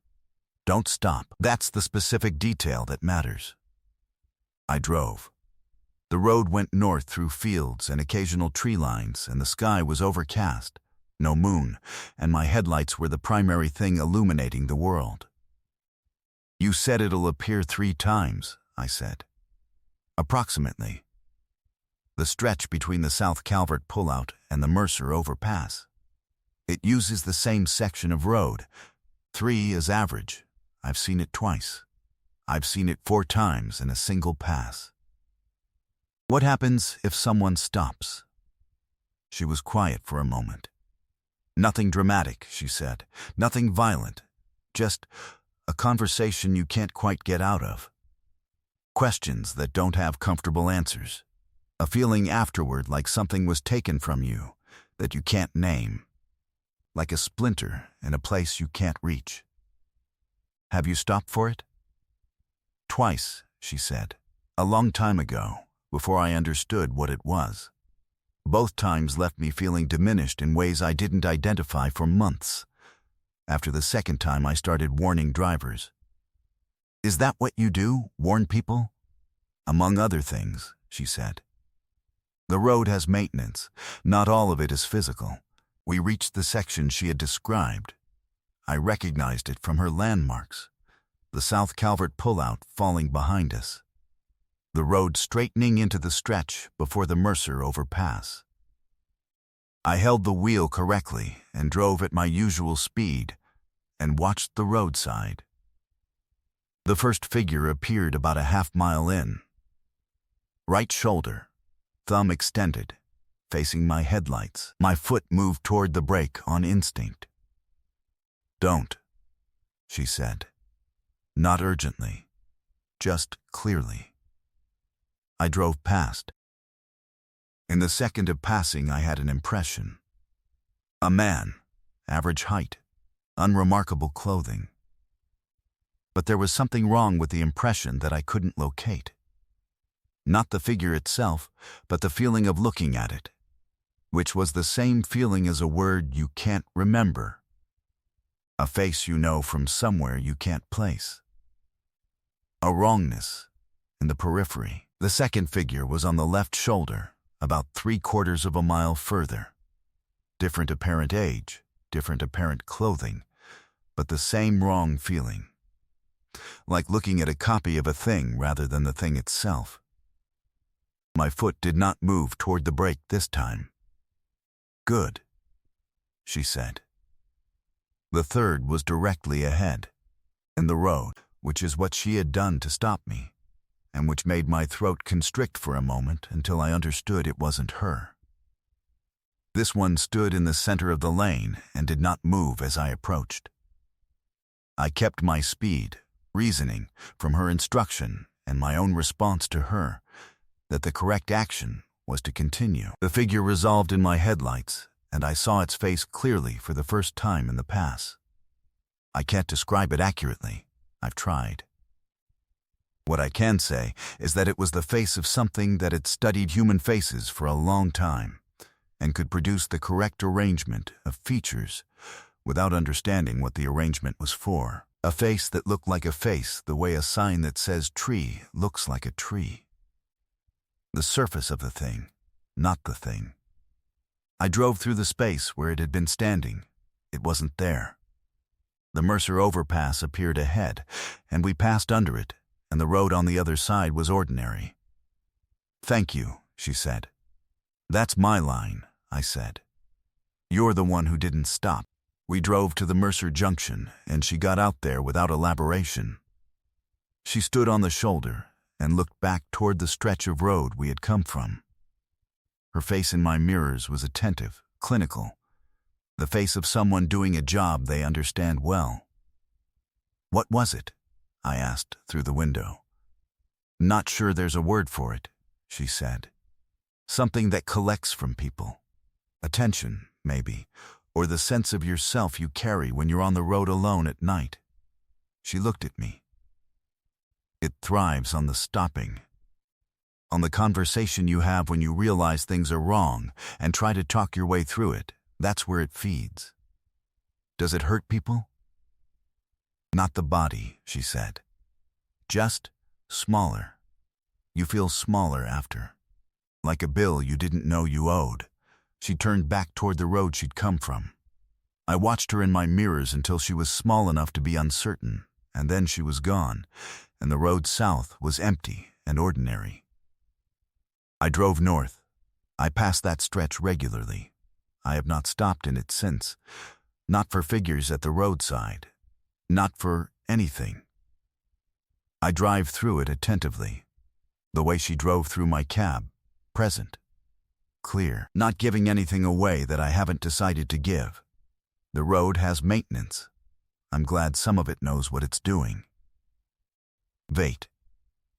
Don't stop. That's the specific detail that matters." I drove. The road went north through fields and occasional tree lines, and the sky was overcast, no moon, and my headlights were the primary thing illuminating the world. "You said it'll appear 3 times, I said. "Approximately. The stretch between the South Calvert pullout and the Mercer overpass. It uses the same section of road. 3 is average. I've seen it twice. I've seen it 4 times in a single pass." "What happens if someone stops?" She was quiet for a moment. "Nothing dramatic," she said. "Nothing violent. Just a conversation you can't quite get out of. Questions that don't have comfortable answers. A feeling afterward like something was taken from you that you can't name. Like a splinter in a place you can't reach. Have you stopped for it?" "Twice," she said. "A long time ago, before I understood what it was. Both times left me feeling diminished in ways I didn't identify for months. After the second time, I started warning drivers." "Is that what you do, warn people?" "Among other things," she said. "The road has maintenance. Not all of it is physical." We reached the section she had described. I recognized it from her landmarks. The South Calvert pullout falling behind us. The road straightening into the stretch before the Mercer overpass. I held the wheel correctly and drove at my usual speed and watched the roadside. The first figure appeared about a half-mile in. Right shoulder, thumb extended, facing my headlights. My foot moved toward the brake on instinct. "Don't," she said. Not urgently, just clearly. I drove past. In the second of passing, I had an impression. A man, average height, unremarkable clothing. But there was something wrong with the impression that I couldn't locate. Not the figure itself, but the feeling of looking at it, which was the same feeling as a word you can't remember, a face you know from somewhere you can't place. A wrongness in the periphery. The second figure was on the left shoulder, about 3/4 of a mile further. Different apparent age, different apparent clothing, but the same wrong feeling. Like looking at a copy of a thing rather than the thing itself. My foot did not move toward the brake this time. "Good," she said. The third was directly ahead, in the road, which is what she had done to stop me, and which made my throat constrict for a moment until I understood it wasn't her. This one stood in the center of the lane and did not move as I approached. I kept my speed, reasoning from her instruction and my own response to her that the correct action was to continue. The figure resolved in my headlights, and I saw its face clearly for the first time in the pass. I can't describe it accurately. I've tried. What I can say is that it was the face of something that had studied human faces for a long time and could produce the correct arrangement of features without understanding what the arrangement was for. A face that looked like a face the way a sign that says tree looks like a tree. The surface of the thing, not the thing. I drove through the space where it had been standing. It wasn't there. The Mercer overpass appeared ahead, and we passed under it, and the road on the other side was ordinary. "Thank you," she said. "That's my line," I said. "You're the one who didn't stop." We drove to the Mercer Junction, and she got out there without elaboration. She stood on the shoulder and looked back toward the stretch of road we had come from. Her face in my mirrors was attentive, clinical, the face of someone doing a job they understand well. "What was it?" I asked through the window. "Not sure there's a word for it," she said. "Something that collects from people. Attention, maybe, or the sense of yourself you carry when you're on the road alone at night." She looked at me. "It thrives on the stopping, on the conversation you have when you realize things are wrong and try to talk your way through it. That's where it feeds." "Does it hurt people?" "Not the body," she said. "Just smaller. You feel smaller after. Like a bill you didn't know you owed." She turned back toward the road she'd come from. I watched her in my mirrors until she was small enough to be uncertain, and then she was gone, and the road south was empty and ordinary. I drove north. I passed that stretch regularly. I have not stopped in it since. Not for figures at the roadside. Not for anything. I drive through it attentively. The way she drove through my cab, present. Clear. Not giving anything away that I haven't decided to give. The road has maintenance. I'm glad some of it knows what it's doing. Wait.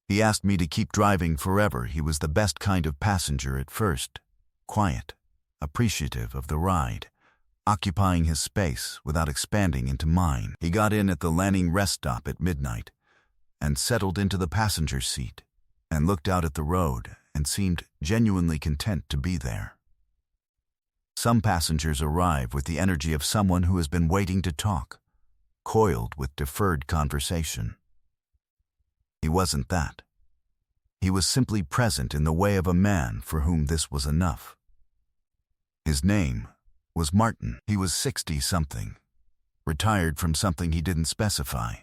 He asked me to keep driving forever. He was the best kind of passenger at first. Quiet, appreciative of the ride, occupying his space without expanding into mine. He got in at the Lanning rest stop at midnight and settled into the passenger seat and looked out at the road and seemed genuinely content to be there. Some passengers arrive with the energy of someone who has been waiting to talk, coiled with deferred conversation. He wasn't that. He was simply present in the way of a man for whom this was enough. His name was Martin. He was 60-something, retired from something he didn't specify.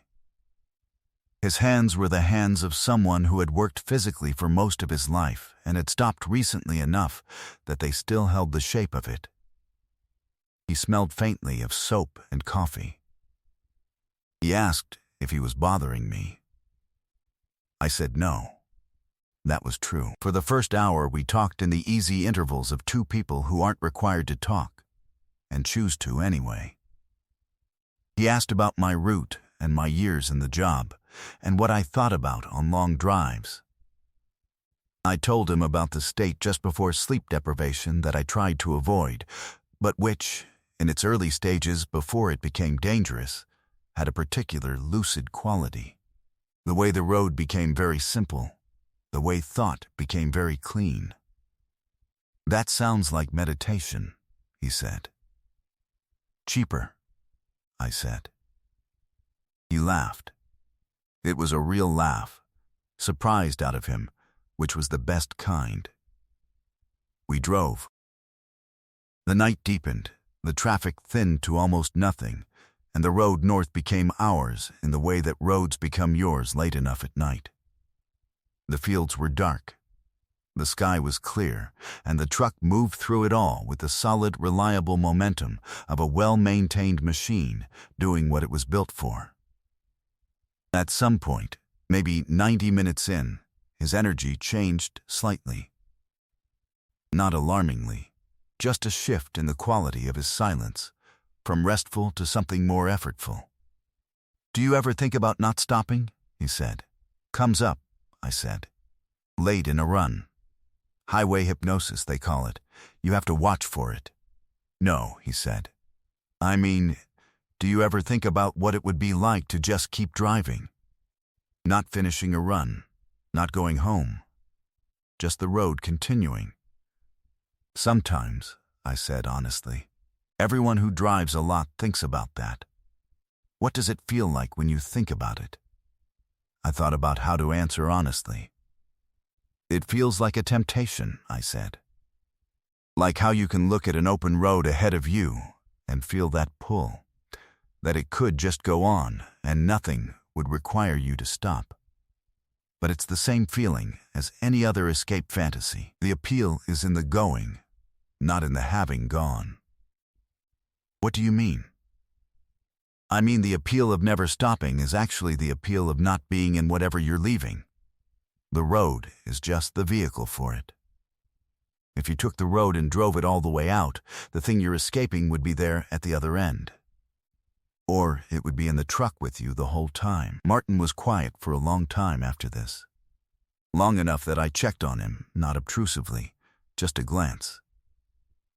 His hands were the hands of someone who had worked physically for most of his life and had stopped recently enough that they still held the shape of it. He smelled faintly of soap and coffee. He asked if he was bothering me. I said no. That was true. For the first hour, we talked in the easy intervals of two people who aren't required to talk, and choose to anyway. He asked about my route and my years in the job, and what I thought about on long drives. I told him about the state just before sleep deprivation that I tried to avoid, but which, in its early stages before it became dangerous, had a particular lucid quality. The way the road became very simple, The way thought became very clean. "That sounds like meditation," he said. "Cheaper," I said. He laughed. It was a real laugh, surprised out of him, which was the best kind. We drove. The night deepened, the traffic thinned to almost nothing, and the road north became ours in the way that roads become yours late enough at night. The fields were dark. The sky was clear, and the truck moved through it all with the solid, reliable momentum of a well-maintained machine doing what it was built for. At some point, maybe 90 minutes in, his energy changed slightly. Not alarmingly, just a shift in the quality of his silence, from restful to something more effortful. "Do you ever think about not stopping?" he said. "Comes up," I said. "Late in a run. Highway hypnosis, they call it. You have to watch for it." "No," he said. "I mean, do you ever think about what it would be like to just keep driving? Not finishing a run, not going home, just the road continuing?" "Sometimes," I said honestly. "Everyone who drives a lot thinks about that. What does it feel like when you think about it?" I thought about how to answer honestly. "It feels like a temptation," I said. "Like how you can look at an open road ahead of you and feel that pull, that it could just go on and nothing would require you to stop. But it's the same feeling as any other escape fantasy. The appeal is in the going, not in the having gone." "What do you mean?" "I mean the appeal of never stopping is actually the appeal of not being in whatever you're leaving. The road is just the vehicle for it. If you took the road and drove it all the way out, the thing you're escaping would be there at the other end. Or it would be in the truck with you the whole time." Martin was quiet for a long time after this. Long enough that I checked on him, not obtrusively, just a glance.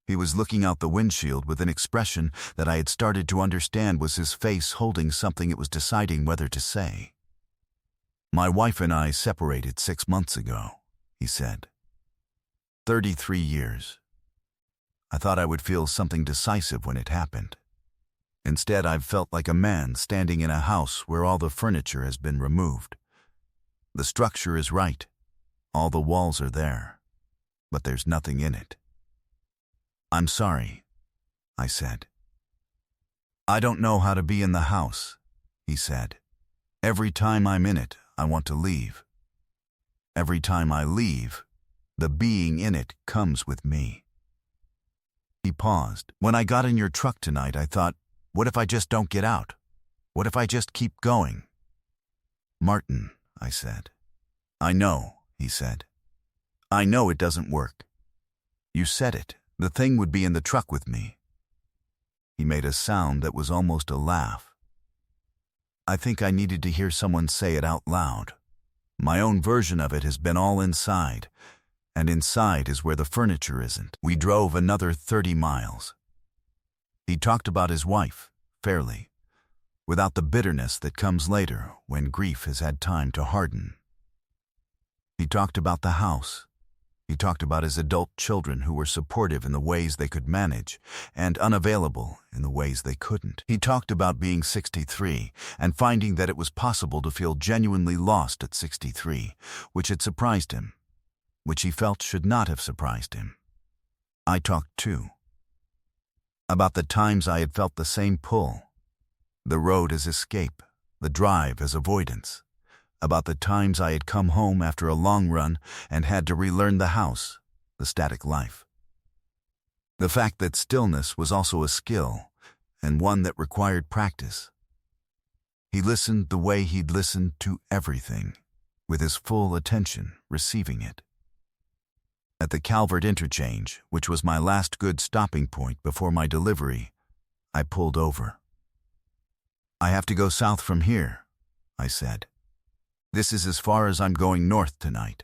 He was looking out the windshield with an expression that I had started to understand was his face holding something it was deciding whether to say. "My wife and I separated 6 months ago," he said. 33 years. I thought I would feel something decisive when it happened. Instead, I've felt like a man standing in a house where all the furniture has been removed. The structure is right. All the walls are there. But there's nothing in it. "I'm sorry," I said. "I don't know how to be in the house," he said. "Every time I'm in it, I want to leave. Every time I leave, the being in it comes with me." He paused. "When I got in your truck tonight, I thought, what if I just don't get out? What if I just keep going?" "Martin," I said. "I know," he said. "I know it doesn't work. You said it. The thing would be in the truck with me." He made a sound that was almost a laugh. I think I needed to hear someone say it out loud. My own version of it has been all inside, and inside is where the furniture isn't. We drove another 30 miles. He talked about his wife, fairly, without the bitterness that comes later when grief has had time to harden. He talked about the house. He talked about his adult children who were supportive in the ways they could manage and unavailable in the ways they couldn't. He talked about being 63 and finding that it was possible to feel genuinely lost at 63, which had surprised him, which he felt should not have surprised him. I talked too. About the times I had felt the same pull. The road as escape, the drive as avoidance. About the times I had come home after a long run and had to relearn the house, the static life. The fact that stillness was also a skill, and one that required practice. He listened the way he'd listened to everything, with his full attention receiving it. At the Calvert interchange, which was my last good stopping point before my delivery, I pulled over. "I have to go south from here," I said. "This is as far as I'm going north tonight."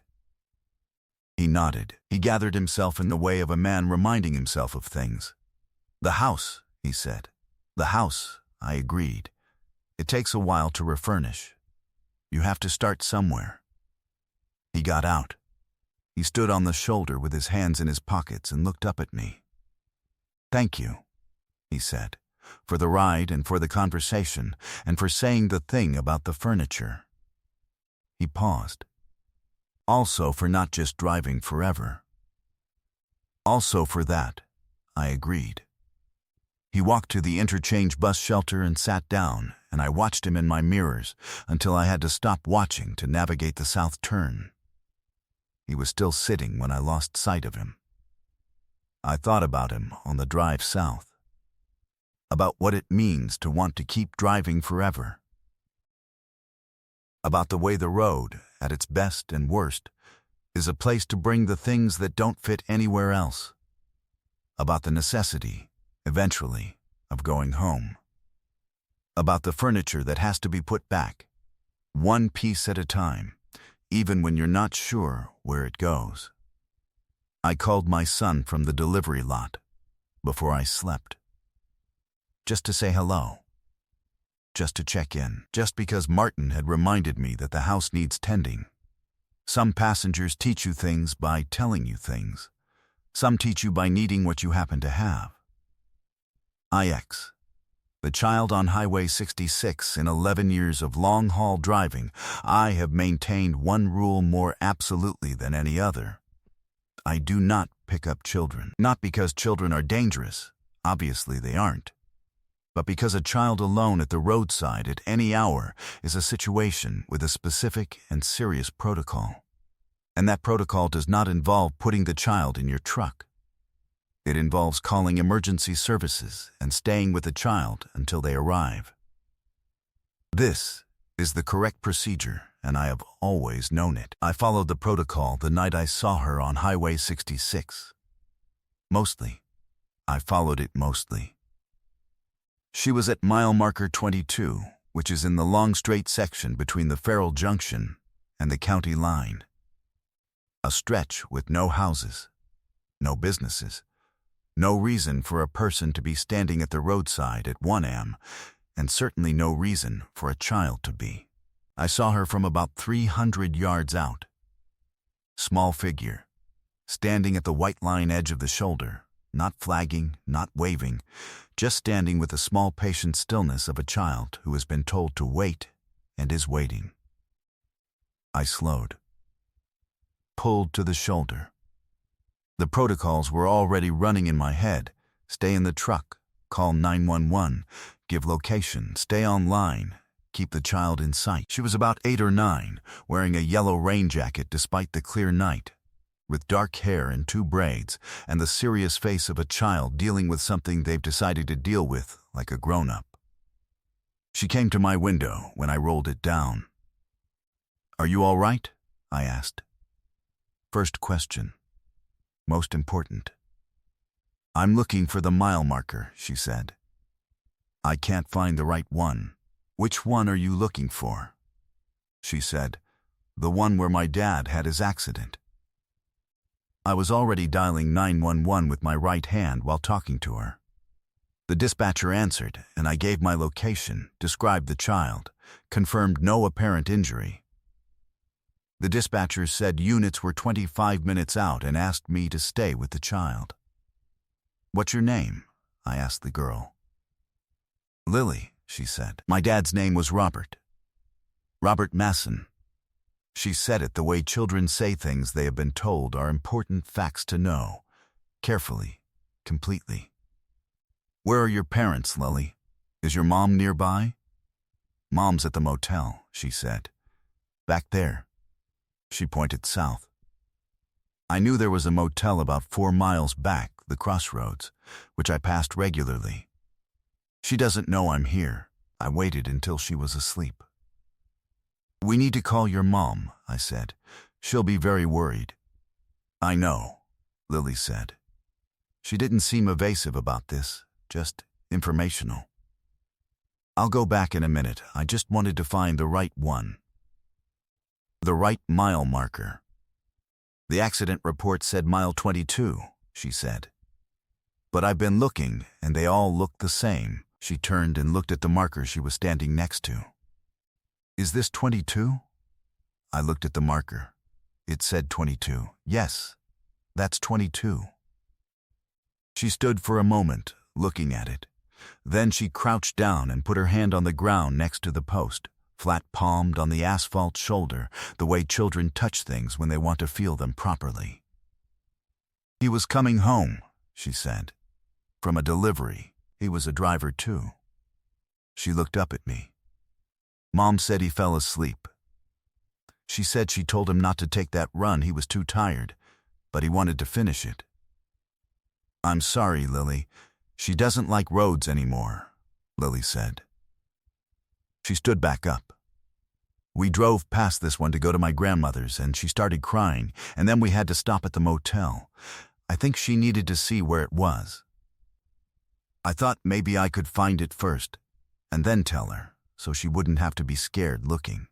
He nodded. He gathered himself in the way of a man reminding himself of things. "The house," he said. "The house," I agreed. "It takes a while to refurnish. You have to start somewhere." He got out. He stood on the shoulder with his hands in his pockets and looked up at me. "Thank you," he said, "for the ride and for the conversation and for saying the thing about the furniture." He paused. "Also for not just driving forever." "Also for that," I agreed. He walked to the interchange bus shelter and sat down, and I watched him in my mirrors until I had to stop watching to navigate the south turn. He was still sitting when I lost sight of him. I thought about him on the drive south, about what it means to want to keep driving forever, about the way the road, at its best and worst, is a place to bring the things that don't fit anywhere else, about the necessity, eventually, of going home, about the furniture that has to be put back, one piece at a time, even when you're not sure where it goes. I called my son from the delivery lot before I slept, just to say hello, just to check in, just because Martin had reminded me that the house needs tending. Some passengers teach you things by telling you things. Some teach you by needing what you happen to have. IX, the child on Highway 66 in 11 years of long-haul driving, I have maintained one rule more absolutely than any other. I do not pick up children. Not because children are dangerous, obviously they aren't, but because a child alone at the roadside at any hour is a situation with a specific and serious protocol. And that protocol does not involve putting the child in your truck. It involves calling emergency services and staying with the child until they arrive. This is the correct procedure, and I have always known it. I followed the protocol the night I saw her on Highway 66. Mostly. I followed it mostly. She was at mile marker 22, which is in the long straight section between the Farrell Junction and the county line. A stretch with no houses, no businesses, no reason for a person to be standing at the roadside at 1 a.m., and certainly no reason for a child to be. I saw her from about 300 yards out. Small figure, standing at the white line edge of the shoulder, not flagging, not waving, just standing with the small patient stillness of a child who has been told to wait and is waiting. I slowed, pulled to the shoulder. The protocols were already running in my head. Stay in the truck, call 911, give location, stay online, keep the child in sight. She was about 8 or 9, wearing a yellow rain jacket despite the clear night, with dark hair in 2 braids and the serious face of a child dealing with something they've decided to deal with like a grown-up. She came to my window when I rolled it down. "Are you all right?" I asked. First question. Most important. "I'm looking for the mile marker," she said. "I can't find the right one." "Which one are you looking for?" She said, "The one where my dad had his accident." I was already dialing 911 with my right hand while talking to her. The dispatcher answered, and I gave my location, described the child, confirmed no apparent injury. The dispatcher said units were 25 minutes out and asked me to stay with the child. "What's your name?" I asked the girl. "Lily," she said. "My dad's name was Robert. Robert Masson." She said it the way children say things they have been told are important facts to know, carefully, completely. "Where are your parents, Lily? Is your mom nearby?" "Mom's at the motel," she said. "Back there." She pointed south. I knew there was a motel about 4 miles back, the crossroads, which I passed regularly. "She doesn't know I'm here." I waited until she was asleep. "We need to call your mom," I said. "She'll be very worried." "I know," Lily said. She didn't seem evasive about this, just informational. "I'll go back in a minute. I just wanted to find the right one." The right mile marker. "The accident report said mile 22, she said. "But I've been looking, and they all look the same." She turned and looked at the marker she was standing next to. "Is this 22? I looked at the marker. It said 22. Yes, that's 22. She stood for a moment, looking at it. Then she crouched down and put her hand on the ground next to the post, flat-palmed on the asphalt shoulder, the way children touch things when they want to feel them properly. He was coming home, she said. From a delivery. He was a driver too. She looked up at me. Mom said he fell asleep. She said she told him not to take that run, he was too tired, but he wanted to finish it. I'm sorry, Lily. She doesn't like roads anymore, Lily said. She stood back up. We drove past this one to go to my grandmother's, and she started crying, and then we had to stop at the motel. I think she needed to see where it was. I thought maybe I could find it first, and then tell her, so she wouldn't have to be scared looking.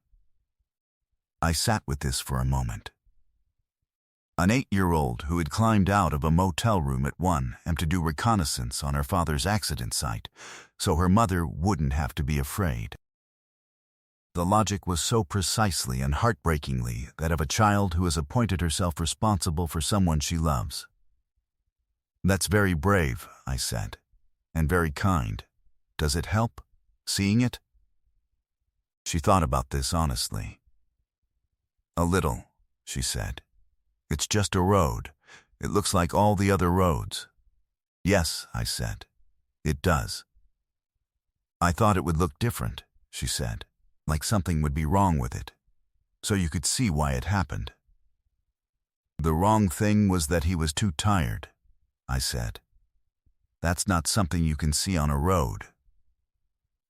I sat with this for a moment. An 8-year-old who had climbed out of a motel room at 1 a.m. to do reconnaissance on her father's accident site, so her mother wouldn't have to be afraid. The logic was so precisely and heartbreakingly that of a child who has appointed herself responsible for someone she loves. That's very brave, I said, and very kind. Does it help, seeing it? She thought about this honestly. A little, she said. It's just a road. It looks like all the other roads. Yes, I said. It does. I thought it would look different, she said, like something would be wrong with it, so you could see why it happened. The wrong thing was that he was too tired, I said. That's not something you can see on a road.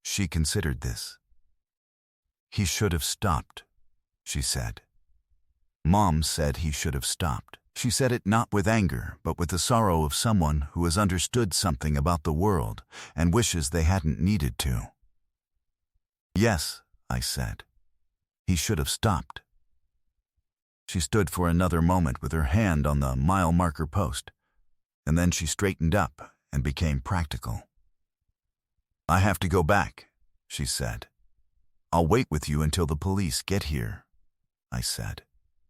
She considered this. He should have stopped, she said. Mom said he should have stopped. She said it not with anger, but with the sorrow of someone who has understood something about the world and wishes they hadn't needed to. Yes, I said. He should have stopped. She stood for another moment with her hand on the mile marker post, and then she straightened up and became practical. I have to go back, she said. I'll wait with you until the police get here, I said.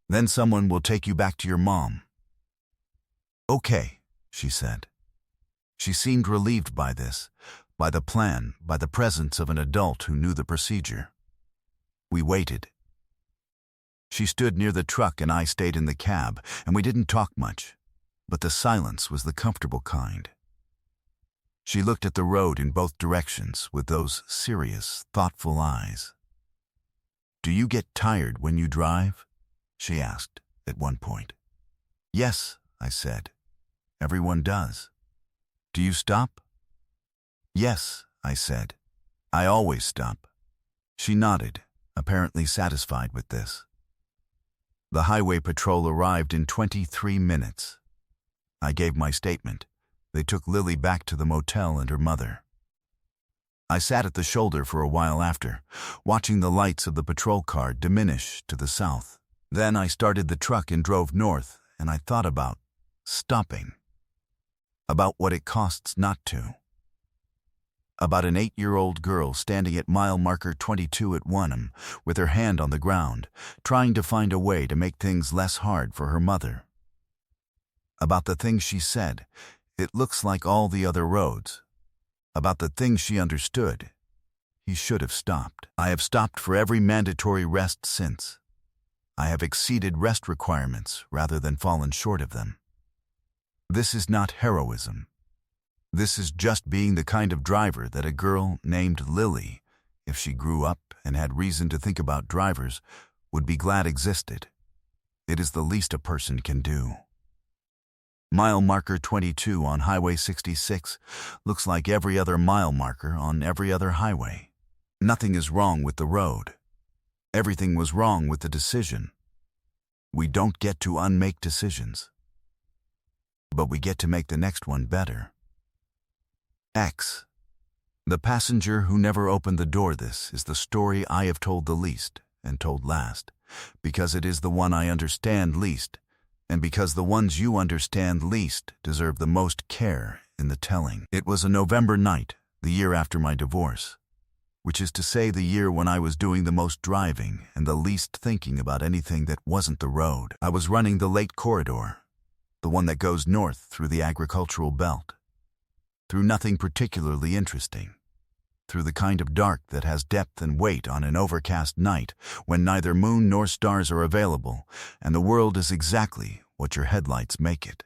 Then someone will take you back to your mom. Okay, she said. She seemed relieved by this, by the plan, by the presence of an adult who knew the procedure. We waited. She stood near the truck and I stayed in the cab, and we didn't talk much, but the silence was the comfortable kind. She looked at the road in both directions with those serious, thoughtful eyes. Do you get tired when you drive? She asked at one point. Yes, I said. Everyone does. Do you stop? Yes, I said. I always stop. She nodded, apparently satisfied with this. The highway patrol arrived in 23 minutes. I gave my statement. They took Lily back to the motel and her mother. I sat at the shoulder for a while after, watching the lights of the patrol car diminish to the south. Then I started the truck and drove north, and I thought about stopping. About what it costs not to. About an 8-year-old girl standing at mile marker 22 at 1 a.m. with her hand on the ground, trying to find a way to make things less hard for her mother. About the things she said, it looks like all the other roads. About the things she understood, he should have stopped. I have stopped for every mandatory rest since. I have exceeded rest requirements rather than fallen short of them. This is not heroism. This is just being the kind of driver that a girl named Lily, if she grew up and had reason to think about drivers, would be glad existed. It is the least a person can do. Mile marker 22 on Highway 66 looks like every other mile marker on every other highway. Nothing is wrong with the road. Everything was wrong with the decision. We don't get to unmake decisions, but we get to make the next one better. X. The passenger who never opened the door. This is the story I have told the least and told last, because it is the one I understand least, and because the ones you understand least deserve the most care in the telling. It was a November night, the year after my divorce. which is to say the year when I was doing the most driving and the least thinking about anything that wasn't the road. I was running the late corridor, the one that goes north through the agricultural belt, through nothing particularly interesting, through the kind of dark that has depth and weight on an overcast night when neither moon nor stars are available and the world is exactly what your headlights make it.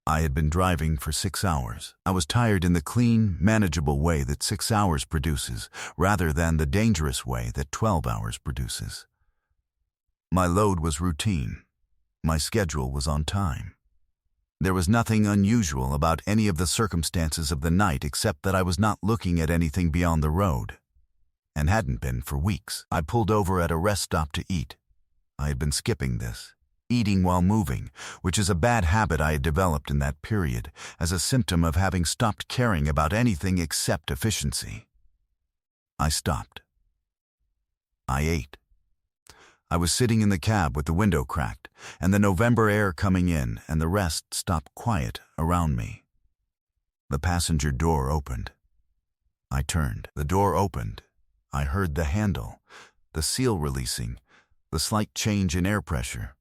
I had been driving for 6 hours. I was tired in the clean, manageable way that 6 hours produces, rather than the dangerous way that 12 hours produces. My load was routine. My schedule was on time. There was nothing unusual about any of the circumstances of the night except that I was not looking at anything beyond the road, and hadn't been for weeks. I pulled over at a rest stop to eat. I had been skipping this, eating while moving, which is a bad habit I had developed in that period as a symptom of having stopped caring about anything except efficiency. I stopped. I ate. I was sitting in the cab with the window cracked and the November air coming in and the rest stopped quiet around me. The passenger door opened. I turned. The door opened. I heard the handle, the seal releasing, the slight change in air pressure.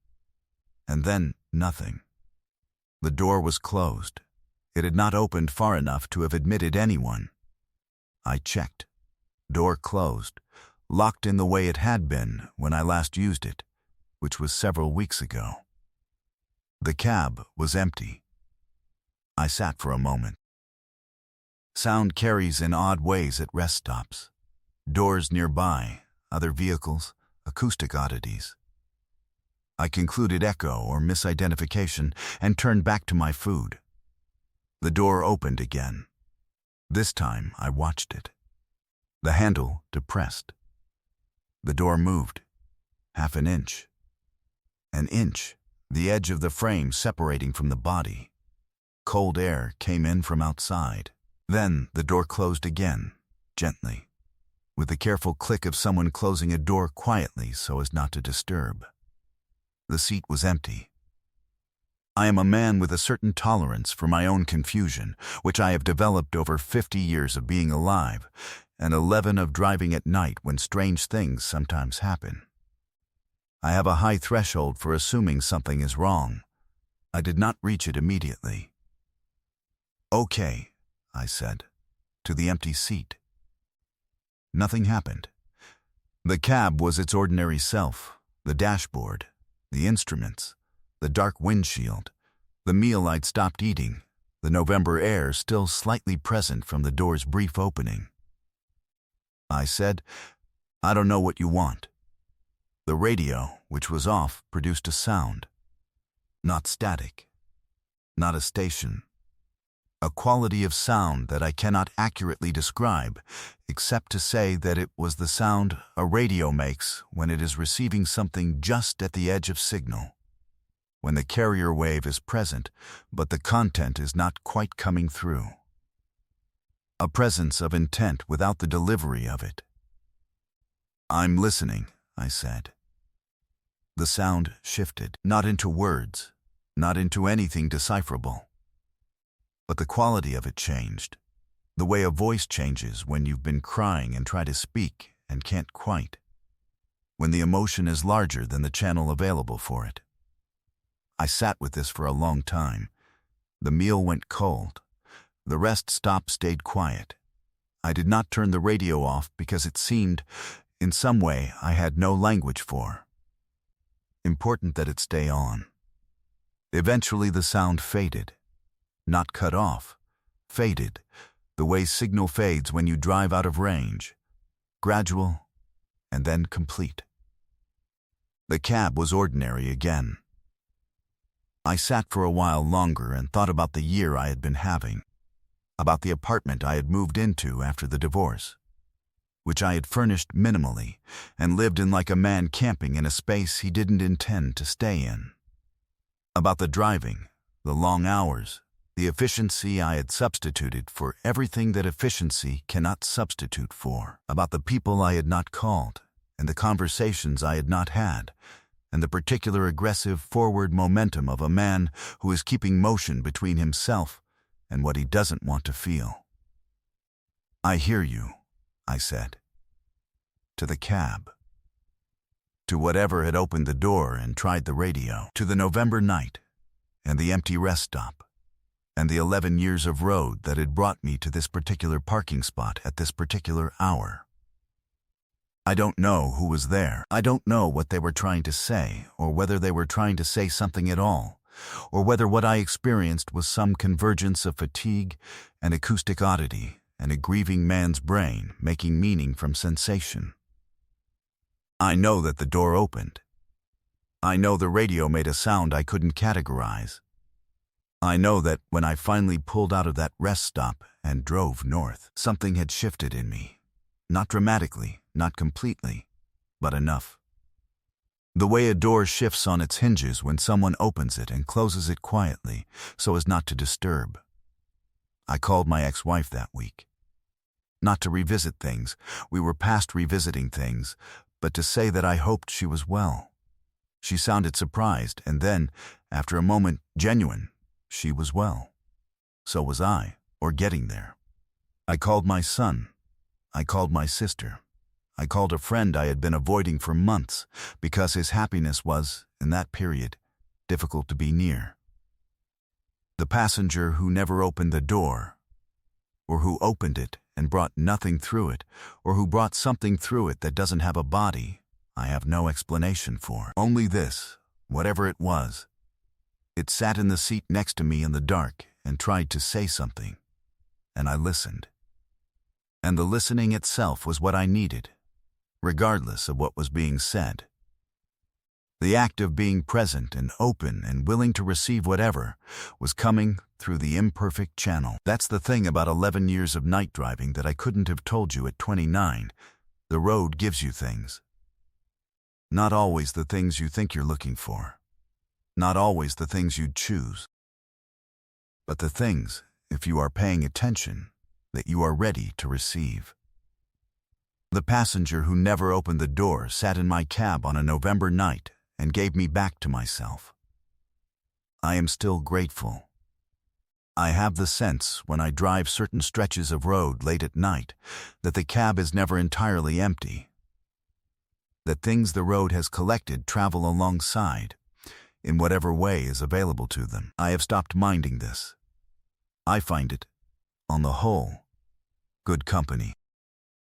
And then nothing. The door was closed. It had not opened far enough to have admitted anyone. I checked. Door closed, locked in the way it had been when I last used it, which was several weeks ago. The cab was empty. I sat for a moment. Sound carries in odd ways at rest stops. Doors nearby, other vehicles, acoustic oddities. I concluded echo or misidentification and turned back to my food. The door opened again. This time I watched it. The handle depressed. The door moved, half an inch. An inch, the edge of the frame separating from the body. Cold air came in from outside. Then the door closed again, gently, with the careful click of someone closing a door quietly so as not to disturb. The seat was empty. I am a man with a certain tolerance for my own confusion, which I have developed over 50 years of being alive, and 11 of driving at night when strange things sometimes happen. I have a high threshold for assuming something is wrong. I did not reach it immediately. "Okay," I said, to the empty seat. Nothing happened. The cab was its ordinary self, the dashboard, the instruments, the dark windshield, the meal I'd stopped eating, the November air still slightly present from the door's brief opening. I said, "I don't know what you want." The radio, which was off, produced a sound. Not static. Not a station. A quality of sound that I cannot accurately describe, except to say that it was the sound a radio makes when it is receiving something just at the edge of signal, when the carrier wave is present, but the content is not quite coming through. A presence of intent without the delivery of it. "I'm listening," I said. The sound shifted, not into words, not into anything decipherable. But the quality of it changed, the way a voice changes when you've been crying and try to speak and can't quite, when the emotion is larger than the channel available for it. I sat with this for a long time. The meal went cold. The rest stop stayed quiet. I did not turn the radio off because it seemed, in some way, I had no language for. Important that it stay on. Eventually the sound faded. Not cut off, faded, the way signal fades when you drive out of range, gradual and then complete. The cab was ordinary again. I sat for a while longer and thought about the year I had been having, about the apartment I had moved into after the divorce, which I had furnished minimally and lived in like a man camping in a space he didn't intend to stay in, about the driving, the long hours, the efficiency I had substituted for everything that efficiency cannot substitute for, about the people I had not called, and the conversations I had not had, and the particular aggressive forward momentum of a man who is keeping motion between himself and what he doesn't want to feel. "I hear you," I said. To the cab. To whatever had opened the door and tried the radio. To the November night, and the empty rest stop, and the 11 years of road that had brought me to this particular parking spot at this particular hour. I don't know who was there. I don't know what they were trying to say, or whether they were trying to say something at all, or whether what I experienced was some convergence of fatigue and acoustic oddity and a grieving man's brain making meaning from sensation. I know that the door opened. I know the radio made a sound I couldn't categorize. I know that when I finally pulled out of that rest stop and drove north, something had shifted in me. Not dramatically, not completely, but enough. The way a door shifts on its hinges when someone opens it and closes it quietly so as not to disturb. I called my ex-wife that week. Not to revisit things, we were past revisiting things, but to say that I hoped she was well. She sounded surprised, and then, after a moment, genuine. She was well. So was I, or getting there. I called my son. I called my sister. I called a friend I had been avoiding for months because his happiness was, in that period, difficult to be near. The passenger who never opened the door, or who opened it and brought nothing through it, or who brought something through it that doesn't have a body, I have no explanation for. Only this, whatever it was. It sat in the seat next to me in the dark and tried to say something, and I listened. And the listening itself was what I needed, regardless of what was being said. The act of being present and open and willing to receive whatever was coming through the imperfect channel. That's the thing about 11 years of night driving that I couldn't have told you at 29. The road gives you things. Not always the things you think you're looking for. Not always the things you'd choose. But the things, if you are paying attention, that you are ready to receive. The passenger who never opened the door sat in my cab on a November night and gave me back to myself. I am still grateful. I have the sense, when I drive certain stretches of road late at night, that the cab is never entirely empty. That things the road has collected travel alongside, in whatever way is available to them. I have stopped minding this. I find it, on the whole, good company.